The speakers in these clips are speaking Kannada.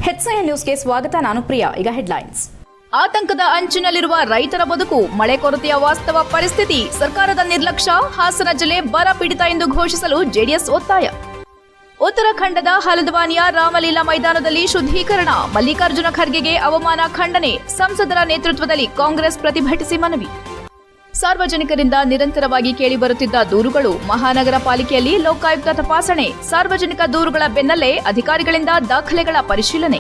HCN ನ್ಯೂಸ್ಗೆ ಸ್ವಾಗತ. ನಾನು ಪ್ರಿಯಾ. ಈಗ ಹೆಡ್ಲೈನ್ಸ್. ಆತಂಕದ ಅಂಚಿನಲ್ಲಿರುವ ರೈತರ ಬದುಕು, ಮಳೆ ಕೊರತೆಯ ವಾಸ್ತವ ಪರಿಸ್ಥಿತಿ, ಸರ್ಕಾರದ ನಿರ್ಲಕ್ಷ್ಯ, ಹಾಸನ ಜಿಲ್ಲೆ ಬರ ಪೀಡಿತ ಎಂದು ಘೋಷಿಸಲು ಜೆಡಿಎಸ್ ಒತ್ತಾಯ. ಉತ್ತರಾಖಂಡದ ಹಲ್ದ್ವಾನಿಯ ರಾಮಲೀಲಾ ಮೈದಾನದಲ್ಲಿ ಶುದ್ಧೀಕರಣ, ಮಲ್ಲಿಕಾರ್ಜುನ ಖರ್ಗೆಗೆ ಅವಮಾನ ಖಂಡನೆ, ಸಂಸದರ ನೇತೃತ್ವದಲ್ಲಿ ಕಾಂಗ್ರೆಸ್ ಪ್ರತಿಭಟಿಸಿ ಮನವಿ. ಸಾರ್ವಜನಿಕರಿಂದ ನಿರಂತರವಾಗಿ ಕೇಳಿಬರುತ್ತಿದ್ದ ದೂರುಗಳು, ಮಹಾನಗರ ಪಾಲಿಕೆಯಲ್ಲಿ ಲೋಕಾಯುಕ್ತ ತಪಾಸಣೆ, ಸಾರ್ವಜನಿಕ ದೂರುಗಳ ಬೆನ್ನಲ್ಲೇ ಅಧಿಕಾರಿಗಳಿಂದ ದಾಖಲೆಗಳ ಪರಿಶೀಲನೆ.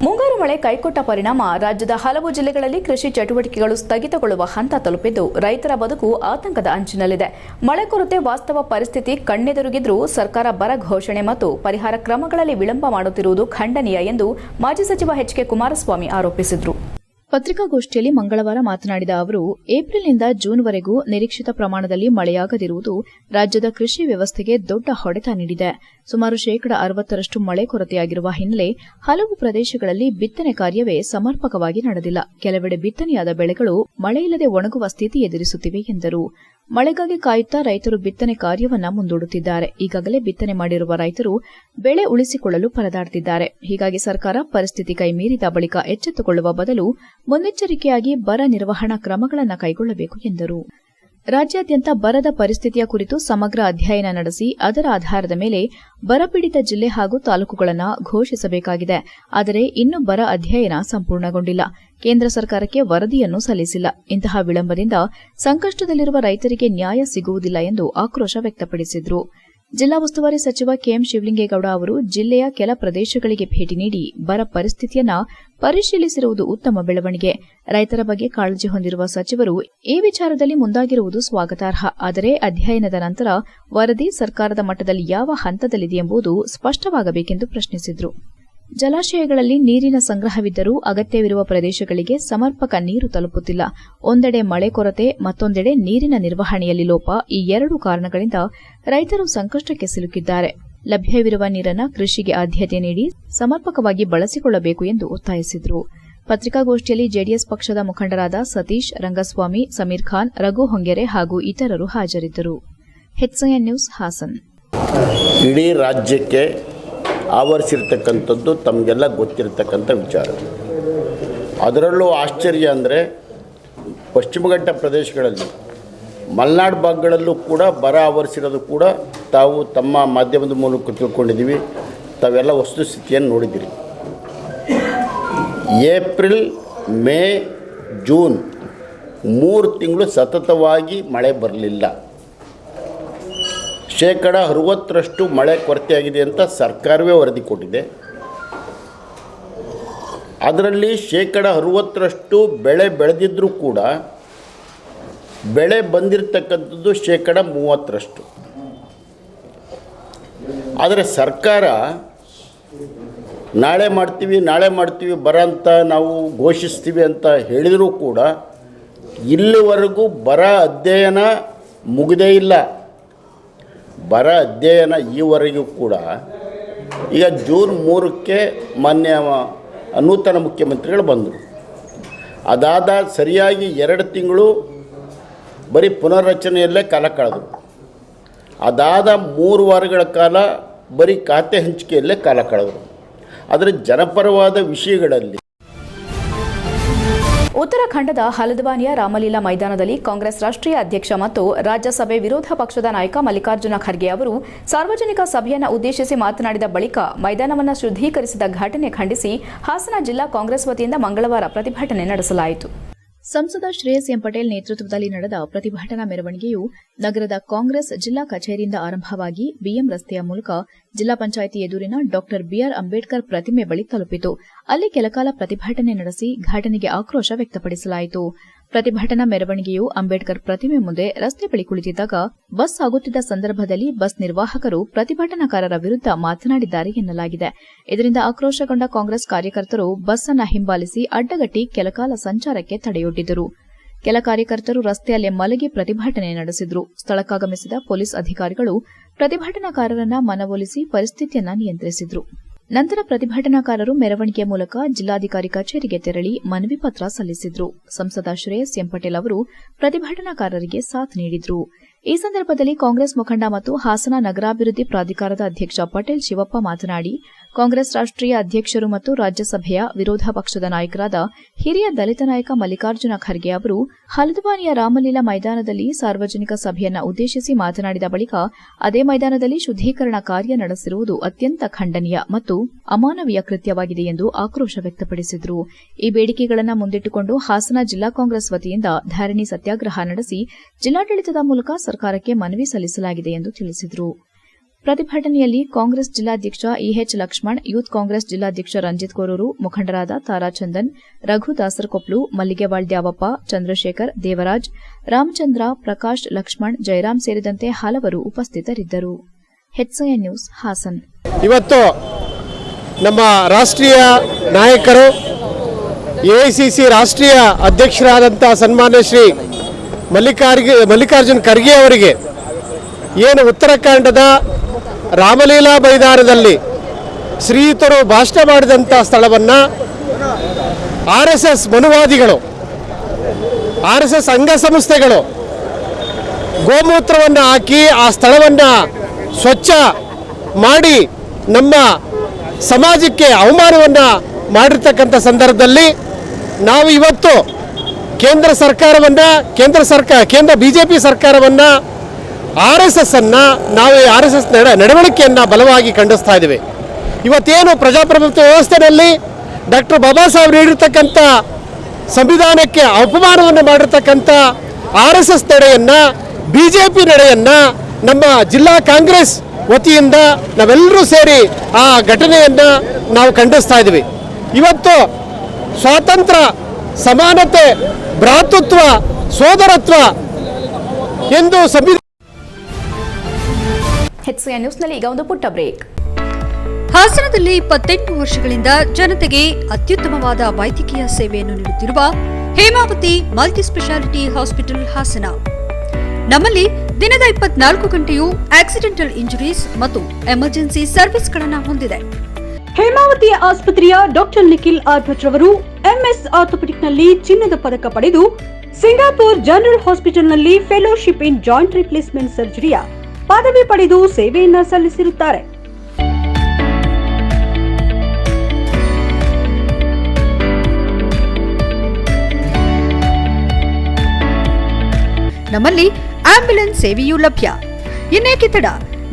ಮುಂಗಾರು ಮಳೆ ಕೈಕೊಟ್ಟ ಪರಿಣಾಮ ರಾಜ್ಯದ ಹಲವು ಜಿಲ್ಲೆಗಳಲ್ಲಿ ಕೃಷಿ ಚಟುವಟಿಕೆಗಳು ಸ್ಥಗಿತಗೊಳ್ಳುವ ಹಂತ ತಲುಪಿದ್ದು ರೈತರ ಬದುಕು ಆತಂಕದ ಅಂಚಿನಲ್ಲಿದೆ. ಮಳೆ ಕೊರತೆ ವಾಸ್ತವ ಪರಿಸ್ಥಿತಿ ಕಣ್ಣೆದುರುಗಿದ್ರೂ ಸರ್ಕಾರ ಬರ ಘೋಷಣೆ ಮತ್ತು ಪರಿಹಾರ ಕ್ರಮಗಳಲ್ಲಿ ವಿಳಂಬ ಮಾಡುತ್ತಿರುವುದು ಖಂಡನೀಯ ಎಂದು ಮಾಜಿ ಸಚಿವ ಎಚ್.ಕೆ. ಕುಮಾರಸ್ವಾಮಿ ಆರೋಪಿಸಿದರು. ಪತ್ರಿಕಾಗೋಷ್ಠಿಯಲ್ಲಿ ಮಂಗಳವಾರ ಮಾತನಾಡಿದ ಅವರು, ಏಪ್ರಿಲ್ನಿಂದ ಜೂನ್ವರೆಗೂ ನಿರೀಕ್ಷಿತ ಪ್ರಮಾಣದಲ್ಲಿ ಮಳೆಯಾಗದಿರುವುದು ರಾಜ್ಯದ ಕೃಷಿ ವ್ಯವಸ್ಥೆಗೆ ದೊಡ್ಡ ಹೊಡೆತ ನೀಡಿದೆ. ಸುಮಾರು 60% ಮಳೆ ಕೊರತೆಯಾಗಿರುವ ಹಿನ್ನೆಲೆ ಹಲವು ಪ್ರದೇಶಗಳಲ್ಲಿ ಬಿತ್ತನೆ ಕಾರ್ಯವೇ ಸಮರ್ಪಕವಾಗಿ ನಡೆದಿಲ್ಲ. ಕೆಲವೆಡೆ ಬಿತ್ತನೆಯಾದ ಬೆಳೆಗಳು ಮಳೆಯಿಲ್ಲದೆ ಒಣಗುವ ಸ್ಥಿತಿ ಎದುರಿಸುತ್ತಿವೆ ಎಂದರು. ಮಳೆಗಾಗಿ ಕಾಯುತ್ತಾ ರೈತರು ಬಿತ್ತನೆ ಕಾರ್ಯವನ್ನ ಮುಂದೂಡುತ್ತಿದ್ದಾರೆ. ಈಗಾಗಲೇ ಬಿತ್ತನೆ ಮಾಡಿರುವ ರೈತರು ಬೆಳೆ ಉಳಿಸಿಕೊಳ್ಳಲು ಪರದಾಡುತ್ತಿದ್ದಾರೆ. ಹೀಗಾಗಿ ಸರ್ಕಾರ ಪರಿಸ್ಥಿತಿ ಕೈಮೀರಿದ ಬಳಿಕ ಎಚ್ಚೆತ್ತುಕೊಳ್ಳುವ ಬದಲು ಮುನ್ನೆಚ್ಚರಿಕೆಯಾಗಿ ಬರ ನಿರ್ವಹಣಾ ಕ್ರಮಗಳನ್ನು ಕೈಗೊಳ್ಳಬೇಕು ಎಂದರು. ರಾಜ್ಯಾದ್ಯಂತ ಬರದ ಪರಿಸ್ಥಿತಿಯ ಕುರಿತು ಸಮಗ್ರ ಅಧ್ಯಯನ ನಡೆಸಿ ಅದರ ಆಧಾರದ ಮೇಲೆ ಬರಪೀಡಿತ ಜಿಲ್ಲೆ ಹಾಗೂ ತಾಲೂಕುಗಳನ್ನು ಘೋಷಿಸಬೇಕಾಗಿದೆ. ಆದರೆ ಇನ್ನೂ ಬರ ಅಧ್ಯಯನ ಸಂಪೂರ್ಣಗೊಂಡಿಲ್ಲ. ಕೇಂದ್ರ ಸರ್ಕಾರಕ್ಕೆ ವರದಿಯನ್ನು ಸಲ್ಲಿಸಿಲ್ಲ. ಇಂತಹ ವಿಳಂಬದಿಂದ ಸಂಕಷ್ಟದಲ್ಲಿರುವ ರೈತರಿಗೆ ನ್ಯಾಯ ಸಿಗುವುದಿಲ್ಲ ಎಂದು ಆಕ್ರೋಶ ವ್ಯಕ್ತಪಡಿಸಿದರು. ಜಿಲ್ಲಾ ಉಸ್ತುವಾರಿ ಸಚಿವ ಕೆಎಂ ಶಿವಲಿಂಗೇಗೌಡ ಅವರು ಜಿಲ್ಲೆಯ ಕೆಲ ಪ್ರದೇಶಗಳಿಗೆ ಭೇಟಿ ನೀಡಿ ಬರ ಪರಿಸ್ಥಿತಿಯನ್ನ ಪರಿಶೀಲಿಸಿರುವುದು ಉತ್ತಮ ಬೆಳವಣಿಗೆ. ರೈತರ ಬಗ್ಗೆ ಕಾಳಜಿ ಹೊಂದಿರುವ ಸಚಿವರು ಈ ವಿಚಾರದಲ್ಲಿ ಮುಂದಾಗಿರುವುದು ಸ್ವಾಗತಾರ್ಹ. ಆದರೆ ಅಧ್ಯಯನದ ನಂತರ ವರದಿ ಸರ್ಕಾರದ ಮಟ್ಟದಲ್ಲಿ ಯಾವ ಹಂತದಲ್ಲಿದೆ ಎಂಬುದು ಸ್ಪಷ್ಟವಾಗಬೇಕೆಂದು ಪ್ರಶ್ನಿಸಿದರು. ಜಲಾಶಯಗಳಲ್ಲಿ ನೀರಿನ ಸಂಗ್ರಹವಿದ್ದರೂ ಅಗತ್ಯವಿರುವ ಪ್ರದೇಶಗಳಿಗೆ ಸಮರ್ಪಕ ನೀರು ತಲುಪುತ್ತಿಲ್ಲ. ಒಂದೆಡೆ ಮಳೆ ಕೊರತೆ, ಮತ್ತೊಂದೆಡೆ ನೀರಿನ ನಿರ್ವಹಣೆಯಲ್ಲಿ ಲೋಪ. ಈ ಎರಡು ಕಾರಣಗಳಿಂದ ರೈತರು ಸಂಕಷ್ಟಕ್ಕೆ ಸಿಲುಕಿದ್ದಾರೆ. ಲಭ್ಯವಿರುವ ನೀರನ್ನು ಕೃಷಿಗೆ ಆದ್ಯತೆ ನೀಡಿ ಸಮರ್ಪಕವಾಗಿ ಬಳಸಿಕೊಳ್ಳಬೇಕು ಎಂದು ಒತ್ತಾಯಿಸಿದರು. ಪತ್ರಿಕಾಗೋಷ್ಠಿಯಲ್ಲಿ ಜೆಡಿಎಸ್ ಪಕ್ಷದ ಮುಖಂಡರಾದ ಸತೀಶ್, ರಂಗಸ್ವಾಮಿ, ಸಮೀರ್ ಖಾನ್, ರಘು ಹೊಂಗೆರೆ ಹಾಗೂ ಇತರರು ಹಾಜರಿದ್ದರು. HCN news, Hassan. ಇಡೀ ರಾಜ್ಯಕ್ಕೆ ಆವರಿಸಿರ್ತಕ್ಕಂಥದ್ದು ತಮಗೆಲ್ಲ ಗೊತ್ತಿರತಕ್ಕಂಥ ವಿಚಾರ. ಅದರಲ್ಲೂ ಆಶ್ಚರ್ಯ ಅಂದರೆ ಪಶ್ಚಿಮ ಘಟ್ಟ ಪ್ರದೇಶಗಳಲ್ಲಿ, ಮಲೆನಾಡು ಭಾಗಗಳಲ್ಲೂ ಕೂಡ ಬರ ಆವರಿಸಿರೋದು ಕೂಡ ತಾವು ತಮ್ಮ ಮಾಧ್ಯಮದ ಮೂಲಕ ತಿಳ್ಕೊಂಡಿದ್ದೀವಿ. ತಾವೆಲ್ಲ ವಸ್ತುಸ್ಥಿತಿಯನ್ನು ನೋಡಿದ್ದೀರಿ. ಏಪ್ರಿಲ್, ಮೇ, ಜೂನ್ 3 ತಿಂಗಳು ಸತತವಾಗಿ ಮಳೆ ಬರಲಿಲ್ಲ. 60% ಮಳೆ ಕೊರತೆಯಾಗಿದೆ ಅಂತ ಸರ್ಕಾರವೇ ವರದಿ ಕೊಟ್ಟಿದೆ. ಅದರಲ್ಲಿ 60% ಬೆಳೆ ಬೆಳೆದಿದ್ದರೂ ಕೂಡ ಬೆಳೆ ಬಂದಿರತಕ್ಕಂಥದ್ದು 30%. ಆದರೆ ಸರ್ಕಾರ ನಾಳೆ ಮಾಡ್ತೀವಿ ಬರ ಅಂತ ನಾವು ಘೋಷಿಸ್ತೀವಿ ಅಂತ ಹೇಳಿದರೂ ಕೂಡ ಇಲ್ಲಿವರೆಗೂ ಬರ ಅಧ್ಯಯನ ಮುಗಿದೇ ಇಲ್ಲ. ಬರ ಅಧ್ಯಯನ ಈವರೆಗೂ ಕೂಡ ಈಗ ಜೂನ್ 3ಕ್ಕೆ ಮಾನ್ಯ ನೂತನ ಮುಖ್ಯಮಂತ್ರಿಗಳು ಬಂದರು. ಅದಾದ ಸರಿಯಾಗಿ 2 ತಿಂಗಳು ಬರೀ ಪುನರ್ರಚನೆಯಲ್ಲೇ ಕಾಲ ಕಳೆದರು. ಅದಾದ 3 ವಾರಗಳ ಕಾಲ ಬರೀ ಖಾತೆ ಹಂಚಿಕೆಯಲ್ಲೇ ಕಾಲ ಕಳೆದರು. ಆದರೆ ಜನಪರವಾದ ವಿಷಯಗಳಲ್ಲಿ ಉತ್ತರಾಖಂಡದ ಹಲ್ದ್ವಾನಿಯ ರಾಮಲೀಲಾ ಮೈದಾನದಲ್ಲಿ ಕಾಂಗ್ರೆಸ್ ರಾಷ್ಟ್ರೀಯ ಅಧ್ಯಕ್ಷ ಮತ್ತು ರಾಜ್ಯಸಭೆ ವಿರೋಧ ಪಕ್ಷದ ನಾಯಕ ಮಲ್ಲಿಕಾರ್ಜುನ ಖರ್ಗೆ ಅವರು ಸಾರ್ವಜನಿಕ ಸಭೆಯನ್ನು ಉದ್ದೇಶಿಸಿ ಮಾತನಾಡಿದ ಬಳಿಕ ಮೈದಾನವನ್ನು ಶುದ್ಧೀಕರಿಸಿದ ಘಟನೆ ಖಂಡಿಸಿ ಹಾಸನ ಜಿಲ್ಲಾ ಕಾಂಗ್ರೆಸ್ ವತಿಯಿಂದ ಮಂಗಳವಾರ ಪ್ರತಿಭಟನೆ ನಡೆಸಲಾಯಿತು. ಸಂಸದ ಶ್ರೇಯಸ್ ಎಂ ಪಟೇಲ್ ನೇತೃತ್ವದಲ್ಲಿ ನಡೆದ ಪ್ರತಿಭಟನಾ ಮೆರವಣಿಗೆಯು ನಗರದ ಕಾಂಗ್ರೆಸ್ ಜಿಲ್ಲಾ ಕಚೇರಿಯಿಂದ ಆರಂಭವಾಗಿ ಬಿಎಂ ರಸ್ತೆಯ ಮೂಲಕ ಜಿಲ್ಲಾ ಪಂಚಾಯಿತಿ ಎದುರಿನ ಡಾ ಬಿಆರ್ ಅಂಬೇಡ್ಕರ್ ಪ್ರತಿಮೆ ಬಳಿ ತಲುಪಿತು. ಅಲ್ಲಿ ಕೆಲಕಾಲ ಪ್ರತಿಭಟನೆ ನಡೆಸಿ ಘಟನೆಗೆ ಆಕ್ರೋಶ ವ್ಯಕ್ತಪಡಿಸಲಾಯಿತು. ಪ್ರತಿಭಟನಾ ಮೆರವಣಿಗೆಯು ಅಂಬೇಡ್ಕರ್ ಪ್ರತಿಮೆ ಮುಂದೆ ರಸ್ತೆ ಬಳಿ ಕುಳಿತಿದ್ದಾಗ ಬಸ್ ಆಗುತ್ತಿದ್ದ ಸಂದರ್ಭದಲ್ಲಿ ಬಸ್ ನಿರ್ವಾಹಕರು ಪ್ರತಿಭಟನಾಕಾರರ ವಿರುದ್ಧ ಮಾತನಾಡಿದ್ದಾರೆ ಎನ್ನಲಾಗಿದೆ. ಇದರಿಂದ ಆಕ್ರೋಶಗೊಂಡ ಕಾಂಗ್ರೆಸ್ ಕಾರ್ಯಕರ್ತರು ಬಸ್ ಅನ್ನು ಹಿಂಬಾಲಿಸಿ ಅಡ್ಡಗಟ್ಟಿ ಕೆಲಕಾಲ ಸಂಚಾರಕ್ಕೆ ತಡೆಯೊಡ್ಡಿದರು. ಕೆಲ ಕಾರ್ಯಕರ್ತರು ರಸ್ತೆಯಲ್ಲೇ ಮಲಗಿ ಪ್ರತಿಭಟನೆ ನಡೆಸಿದರು. ಸ್ಥಳಕ್ಕಾಗಮಿಸಿದ ಪೊಲೀಸ್ ಅಧಿಕಾರಿಗಳು ಪ್ರತಿಭಟನಾಕಾರರನ್ನ ಮನವೊಲಿಸಿ ಪರಿಸ್ಥಿತಿಯನ್ನು ನಿಯಂತ್ರಿಸಿದರು. ನಂತರ ಪ್ರತಿಭಟನಾಕಾರರು ಮೆರವಣಿಗೆ ಮೂಲಕ ಜಿಲ್ಲಾಧಿಕಾರಿ ಕಚೇರಿಗೆ ತೆರಳಿ ಮನವಿ ಪತ್ರ ಸಲ್ಲಿಸಿದರು. ಸಂಸದ ಶ್ರೇಯಸ್ ಎಂ ಪಟೇಲ್ ಅವರು ಪ್ರತಿಭಟನಾಕಾರರಿಗೆ ಸಾಥ್ ನೀಡಿದರು. ಈ ಸಂದರ್ಭದಲ್ಲಿ ಕಾಂಗ್ರೆಸ್ ಮುಖಂಡ ಮತ್ತು ಹಾಸನ ನಗರಾಭಿವೃದ್ಧಿ ಪ್ರಾಧಿಕಾರದ ಅಧ್ಯಕ್ಷ ಪಟೇಲ್ ಶಿವಪ್ಪ ಮಾತನಾಡಿ, ಕಾಂಗ್ರೆಸ್ ರಾಷ್ಟ್ರೀಯ ಅಧ್ಯಕ್ಷರು ಮತ್ತು ರಾಜ್ಯಸಭೆಯ ವಿರೋಧ ಪಕ್ಷದ ನಾಯಕರಾದ ಹಿರಿಯ ದಲಿತ ನಾಯಕ ಮಲ್ಲಿಕಾರ್ಜುನ ಖರ್ಗೆ ಅವರು ಹಲ್ದ್ವಾನಿಯ ರಾಮಲೀಲಾ ಮೈದಾನದಲ್ಲಿ ಸಾರ್ವಜನಿಕ ಸಭೆಯನ್ನ ಉದ್ದೇಶಿಸಿ ಮಾತನಾಡಿದ ಬಳಿಕ ಅದೇ ಮೈದಾನದಲ್ಲಿ ಶುದ್ದೀಕರಣ ಕಾರ್ಯ ನಡೆಸಿರುವುದು ಅತ್ಯಂತ ಖಂಡನೀಯ ಮತ್ತು ಅಮಾನವೀಯ ಕೃತ್ಯವಾಗಿದೆ ಎಂದು ಆಕ್ರೋಶ ವ್ಯಕ್ತಪಡಿಸಿದರು. ಈ ಬೇಡಿಕೆಗಳನ್ನು ಮುಂದಿಟ್ಟುಕೊಂಡು ಹಾಸನ ಜಿಲ್ಲಾ ಕಾಂಗ್ರೆಸ್ ವತಿಯಿಂದ ಧರಣಿ ಸತ್ಯಾಗ್ರಹ ನಡೆಸಿ ಜಿಲ್ಲಾಡಳಿತದ ಮೂಲಕ ಸರ್ಕಾರಕ್ಕೆ ಮನವಿ ಸಲ್ಲಿಸಲಾಗಿದೆ ಎಂದು ತಿಳಿಸಿದರು. ಪ್ರತಿಭಟನೆಯಲ್ಲಿ ಕಾಂಗ್ರೆಸ್ ಜಿಲ್ಲಾಧ್ಯಕ್ಷ ಇಎಚ್ ಲಕ್ಷ್ಮಣ್, ಯೂತ್ ಕಾಂಗ್ರೆಸ್ ಜಿಲ್ಲಾಧ್ಯಕ್ಷ ರಂಜಿತ್ ಕೋರೂರು, ಮುಖಂಡರಾದ ತಾರಾಚಂದನ್, ರಘು ದಾಸರಕೊಪ್ಲು, ಮಲ್ಲಿಗೆವಾಳ್ ದ್ಯಾವಪ್ಪ, ಚಂದ್ರಶೇಖರ್, ದೇವರಾಜ್, ರಾಮಚಂದ್ರ, ಪ್ರಕಾಶ್, ಲಕ್ಷ್ಮಣ್, ಜಯರಾಮ್ ಸೇರಿದಂತೆ ಹಲವರು ಉಪಸ್ಥಿತರಿದ್ದರು. HCN news Hassan. ಇವತ್ತು ನಮ್ಮ ರಾಷ್ಟ್ರೀಯ ನಾಯಕರು ಎಐಸಿಸಿ ರಾಷ್ಟ್ರೀಯ ಅಧ್ಯಕ್ಷರಾದಂಥ ಸನ್ಮಾನ್ಯ ಶ್ರೀ ಮಲ್ಲಿಕಾರ್ಜುನ್ ಖರ್ಗೆ ಅವರಿಗೆ ಏನು ಉತ್ತರಾಖಂಡದ ರಾಮಲೀಲಾ ಮೈದಾನದಲ್ಲಿ ಶ್ರೀಯುತರು ಭಾಷಣ ಮಾಡಿದಂಥ ಸ್ಥಳವನ್ನು RSS ಮನುವಾದಿಗಳು, RSS ಅಂಗಸಂಸ್ಥೆಗಳು ಗೋಮೂತ್ರವನ್ನು ಹಾಕಿ ಆ ಸ್ಥಳವನ್ನು ಸ್ವಚ್ಛ ಮಾಡಿ ನಮ್ಮ ಸಮಾಜಕ್ಕೆ ಅವಮಾನವನ್ನು ಮಾಡಿರ್ತಕ್ಕಂಥ ಸಂದರ್ಭದಲ್ಲಿ ನಾವು ಇವತ್ತು ಕೇಂದ್ರ ಬಿಜೆಪಿ ಸರ್ಕಾರವನ್ನು RSS ಅನ್ನು ನಾವು RSS ನಡವಳಿಕೆಯನ್ನು ಬಲವಾಗಿ ಖಂಡಿಸ್ತಾ ಇದ್ದೇವೆ. ಇವತ್ತೇನು ಪ್ರಜಾಪ್ರಭುತ್ವ ವ್ಯವಸ್ಥೆಯಲ್ಲಿ ಡಾಕ್ಟರ್ ಬಾಬಾ ಸಾಹೇಬ್ ನೀಡಿರ್ತಕ್ಕಂಥ ಸಂವಿಧಾನಕ್ಕೆ ಅಪಮಾನವನ್ನು ಮಾಡಿರ್ತಕ್ಕಂಥ RSS ನಡೆಯನ್ನು, ಬಿಜೆಪಿ ನಡೆಯನ್ನು ನಮ್ಮ ಜಿಲ್ಲಾ ಕಾಂಗ್ರೆಸ್ ವತಿಯಿಂದ ನಾವೆಲ್ಲರೂ ಸೇರಿ ಆ ಘಟನೆಯನ್ನು ನಾವು ಖಂಡಿಸ್ತಾ ಇದ್ದೀವಿ. ಇವತ್ತು ಸ್ವಾತಂತ್ರ್ಯ, ಸಮಾನತೆ, ಭ್ರಾತೃತ್ವ, ಸೋದರತ್ವ ಎಂದು HCN ನ್ಯೂಸ್ನಲ್ಲಿ ಈಗ ಒಂದು ಪುಟ್ಟ ಬ್ರೇಕ್. ಹಾಸನದಲ್ಲಿ 28 ವರ್ಷಗಳಿಂದ ಜನತೆಗೆ ಅತ್ಯುತ್ತಮವಾದ ವೈದ್ಯಕೀಯ ಸೇವೆಯನ್ನು ನೀಡುತ್ತಿರುವ ಹೇಮಾವತಿ ಮಲ್ಟಿಸ್ಪೆಷಾಲಿಟಿ ಹಾಸ್ಪಿಟಲ್ ಹಾಸನ. ನಮ್ಮಲ್ಲಿ ದಿನದ 24 ಗಂಟೆಯೂ ಆಕ್ಸಿಡೆಂಟಲ್ ಇಂಜುರೀಸ್ ಮತ್ತು ಎಮರ್ಜೆನ್ಸಿ ಸರ್ವಿಸ್ಗಳನ್ನು ಹೊಂದಿದೆ. ಹೇಮಾವತಿ ಆಸ್ಪತ್ರೆಯ ಡಾಕ್ಟರ್ ನಿಖಿಲ್ ಆರ್ ಭಟ್ ರವರು MS ಆರ್ಥೋಪೆಡಿಕ್ನಲ್ಲಿ ಚಿನ್ನದ ಪದಕ ಪಡೆದು ಸಿಂಗಾಪುರ್ ಜನರಲ್ ಹಾಸ್ಪಿಟಲ್ನಲ್ಲಿ ಫೆಲೋಶಿಪ್ ಇನ್ ಜಾಯಿಂಟ್ ರಿಪ್ಲೇಸ್ಮೆಂಟ್ ಸರ್ಜರಿಯ ಪದವಿ ಪಡೆದು ಸೇವೆಯನ್ನ ಸಲ್ಲಿಸಿರುತ್ತಾರೆ. ನಮ್ಮಲ್ಲಿ ಆಂಬ್ಯುಲೆನ್ಸ್ ಸೇವೆಯೂ ಲಭ್ಯ. ಇನ್ನೇಕೆ ತಡ?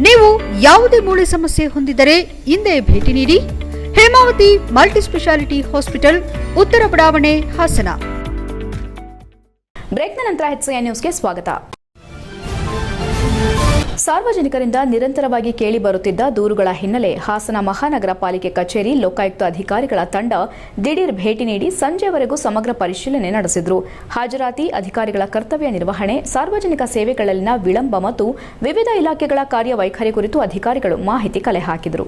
ನೀವು ಯಾವುದೇ ಮೂಳೆ ಸಮಸ್ಯೆ ಹೊಂದಿದ್ದರೆ ಹಿಂದೆ ಭೇಟಿ ನೀಡಿ. ಹೇಮಾವತಿ ಮಲ್ಟಿಸ್ಪೆಷಾಲಿಟಿ ಹಾಸ್ಪಿಟಲ್, ಉತ್ತರ ಬಡಾವಣೆ, ಹಾಸನ. ಬ್ರೇಕ್ನ ನಂತರ HCN ನ್ಯೂಸ್ಗೆ ಸ್ವಾಗತ. ಸಾರ್ವಜನಿಕರಿಂದ ನಿರಂತರವಾಗಿ ಕೇಳಿ ಬರುತ್ತಿದ್ದ ದೂರುಗಳ ಹಿನ್ನೆಲೆ ಹಾಸನ ಮಹಾನಗರ ಪಾಲಿಕೆ ಕಚೇರಿ ಲೋಕಾಯುಕ್ತ ಅಧಿಕಾರಿಗಳ ತಂಡ ದಿಢೀರ್ ಭೇಟಿ ನೀಡಿ ಸಂಜೆವರೆಗೂ ಸಮಗ್ರ ಪರಿಶೀಲನೆ ನಡೆಸಿದರು. ಹಾಜರಾತಿ, ಅಧಿಕಾರಿಗಳ ಕರ್ತವ್ಯ ನಿರ್ವಹಣೆ, ಸಾರ್ವಜನಿಕ ಸೇವೆಗಳಲ್ಲಿನ ವಿಳಂಬ ಮತ್ತು ವಿವಿಧ ಇಲಾಖೆಗಳ ಕಾರ್ಯವೈಖರಿ ಕುರಿತು ಅಧಿಕಾರಿಗಳು ಮಾಹಿತಿ ಕಲೆ ಹಾಕಿದರು.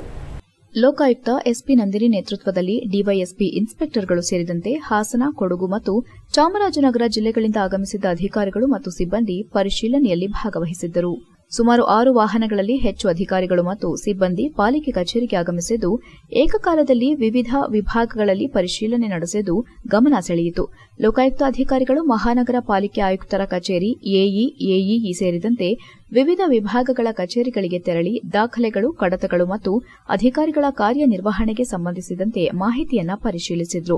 ಲೋಕಾಯುಕ್ತ SP ನಂದಿನಿ ನೇತೃತ್ವದಲ್ಲಿ ಡಿವೈಎಸ್ಪಿ ಇನ್ಸ್ಪೆಕ್ಟರ್ಗಳು ಸೇರಿದಂತೆ ಹಾಸನ, ಕೊಡಗು ಮತ್ತು ಚಾಮರಾಜನಗರ ಜಿಲ್ಲೆಗಳಿಂದ ಆಗಮಿಸಿದ್ದ ಅಧಿಕಾರಿಗಳು ಮತ್ತು ಸಿಬ್ಬಂದಿ ಪರಿಶೀಲನೆಯಲ್ಲಿ ಭಾಗವಹಿಸಿದ್ದರು. ಸುಮಾರು 6 ವಾಹನಗಳಲ್ಲಿ ಹೆಚ್ಚು ಅಧಿಕಾರಿಗಳು ಮತ್ತು ಸಿಬ್ಬಂದಿ ಪಾಲಿಕೆ ಕಚೇರಿಗೆ ಆಗಮಿಸಿದ್ದು ಏಕಕಾಲದಲ್ಲಿ ವಿವಿಧ ವಿಭಾಗಗಳಲ್ಲಿ ಪರಿಶೀಲನೆ ನಡೆಸಿದ್ದು ಗಮನ ಸೆಳೆಯಿತು. ಲೋಕಾಯುಕ್ತ ಅಧಿಕಾರಿಗಳು ಮಹಾನಗರ ಪಾಲಿಕೆ ಆಯುಕ್ತರ ಕಚೇರಿ, AEE ಸೇರಿದಂತೆ ವಿವಿಧ ವಿಭಾಗಗಳ ಕಚೇರಿಗಳಿಗೆ ತೆರಳಿ ದಾಖಲೆಗಳು, ಕಡತಗಳು ಮತ್ತು ಅಧಿಕಾರಿಗಳ ಕಾರ್ಯನಿರ್ವಹಣೆಗೆ ಸಂಬಂಧಿಸಿದಂತೆ ಮಾಹಿತಿಯನ್ನ ಪರಿಶೀಲಿಸಿದ್ರು.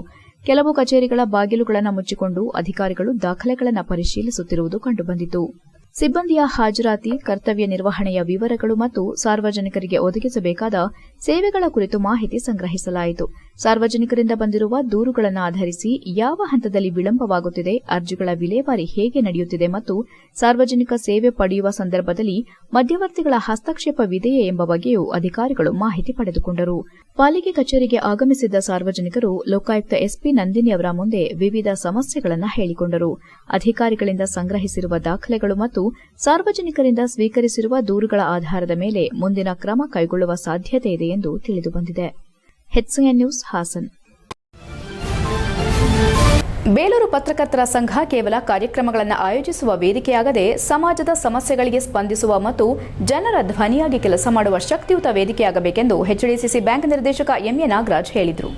ಕೆಲವು ಕಚೇರಿಗಳ ಬಾಗಿಲುಗಳನ್ನು ಮುಚ್ಚಿಕೊಂಡು ಅಧಿಕಾರಿಗಳು ದಾಖಲೆಗಳನ್ನು ಪರಿಶೀಲಿಸುತ್ತಿರುವುದು ಕಂಡುಬಂದಿತು. ಸಿಬ್ಬಂದಿಯ ಹಾಜರಾತಿ, ಕರ್ತವ್ಯ ನಿರ್ವಹಣೆಯ ವಿವರಗಳು ಮತ್ತು ಸಾರ್ವಜನಿಕರಿಗೆ ಒದಗಿಸಬೇಕಾದ ಸೇವೆಗಳ ಕುರಿತು ಮಾಹಿತಿ ಸಂಗ್ರಹಿಸಲಾಯಿತು. ಸಾರ್ವಜನಿಕರಿಂದ ಬಂದಿರುವ ದೂರುಗಳನ್ನು ಆಧರಿಸಿ ಯಾವ ಹಂತದಲ್ಲಿ ವಿಳಂಬವಾಗುತ್ತಿದೆ, ಅರ್ಜಿಗಳ ವಿಲೇವಾರಿ ಹೇಗೆ ನಡೆಯುತ್ತಿದೆ ಮತ್ತು ಸಾರ್ವಜನಿಕ ಸೇವೆ ಪಡೆಯುವ ಸಂದರ್ಭದಲ್ಲಿ ಮಧ್ಯವರ್ತಿಗಳ ಹಸ್ತಕ್ಷೇಪವಿದೆಯೇ ಎಂಬ ಬಗ್ಗೆಯೂ ಅಧಿಕಾರಿಗಳು ಮಾಹಿತಿ ಪಡೆದುಕೊಂಡರು. ಪಾಲಿಕೆ ಕಚೇರಿಗೆ ಆಗಮಿಸಿದ್ದ ಸಾರ್ವಜನಿಕರು ಲೋಕಾಯುಕ್ತ SP ನಂದಿನಿ ಅವರ ಮುಂದೆ ವಿವಿಧ ಸಮಸ್ಯೆಗಳನ್ನು ಹೇಳಿಕೊಂಡರು. ಅಧಿಕಾರಿಗಳಿಂದ ಸಂಗ್ರಹಿಸಿರುವ ದಾಖಲೆಗಳು ಮತ್ತು ಸಾರ್ವಜನಿಕರಿಂದ ಸ್ವೀಕರಿಸಿರುವ ದೂರುಗಳ ಆಧಾರದ ಮೇಲೆ ಮುಂದಿನ ಕ್ರಮ ಕೈಗೊಳ್ಳುವ ಸಾಧ್ಯತೆ ಇದೆ ಎಂದು ತಿಳಿದುಬಂದಿದೆ. HCN news Hassan. ಬೇಲೂರು ಪತ್ರಕರ್ತರ ಸಂಘ ಕೇವಲ ಕಾರ್ಯಕ್ರಮಗಳನ್ನು ಆಯೋಜಿಸುವ ವೇದಿಕೆಯಾಗದೆ ಸಮಾಜದ ಸಮಸ್ಯೆಗಳಿಗೆ ಸ್ಪಂದಿಸುವ ಮತ್ತು ಜನರ ಧ್ವನಿಯಾಗಿ ಕೆಲಸ ಮಾಡುವ ಶಕ್ತಿಯುತ ವೇದಿಕೆಯಾಗಬೇಕೆಂದು ಎಚ್ಡಿಸಿಸಿ ಬ್ಯಾಂಕ್ ನಿರ್ದೇಶಕ ಎಂಎ ನಾಗರಾಜ್ ಹೇಳಿದರು.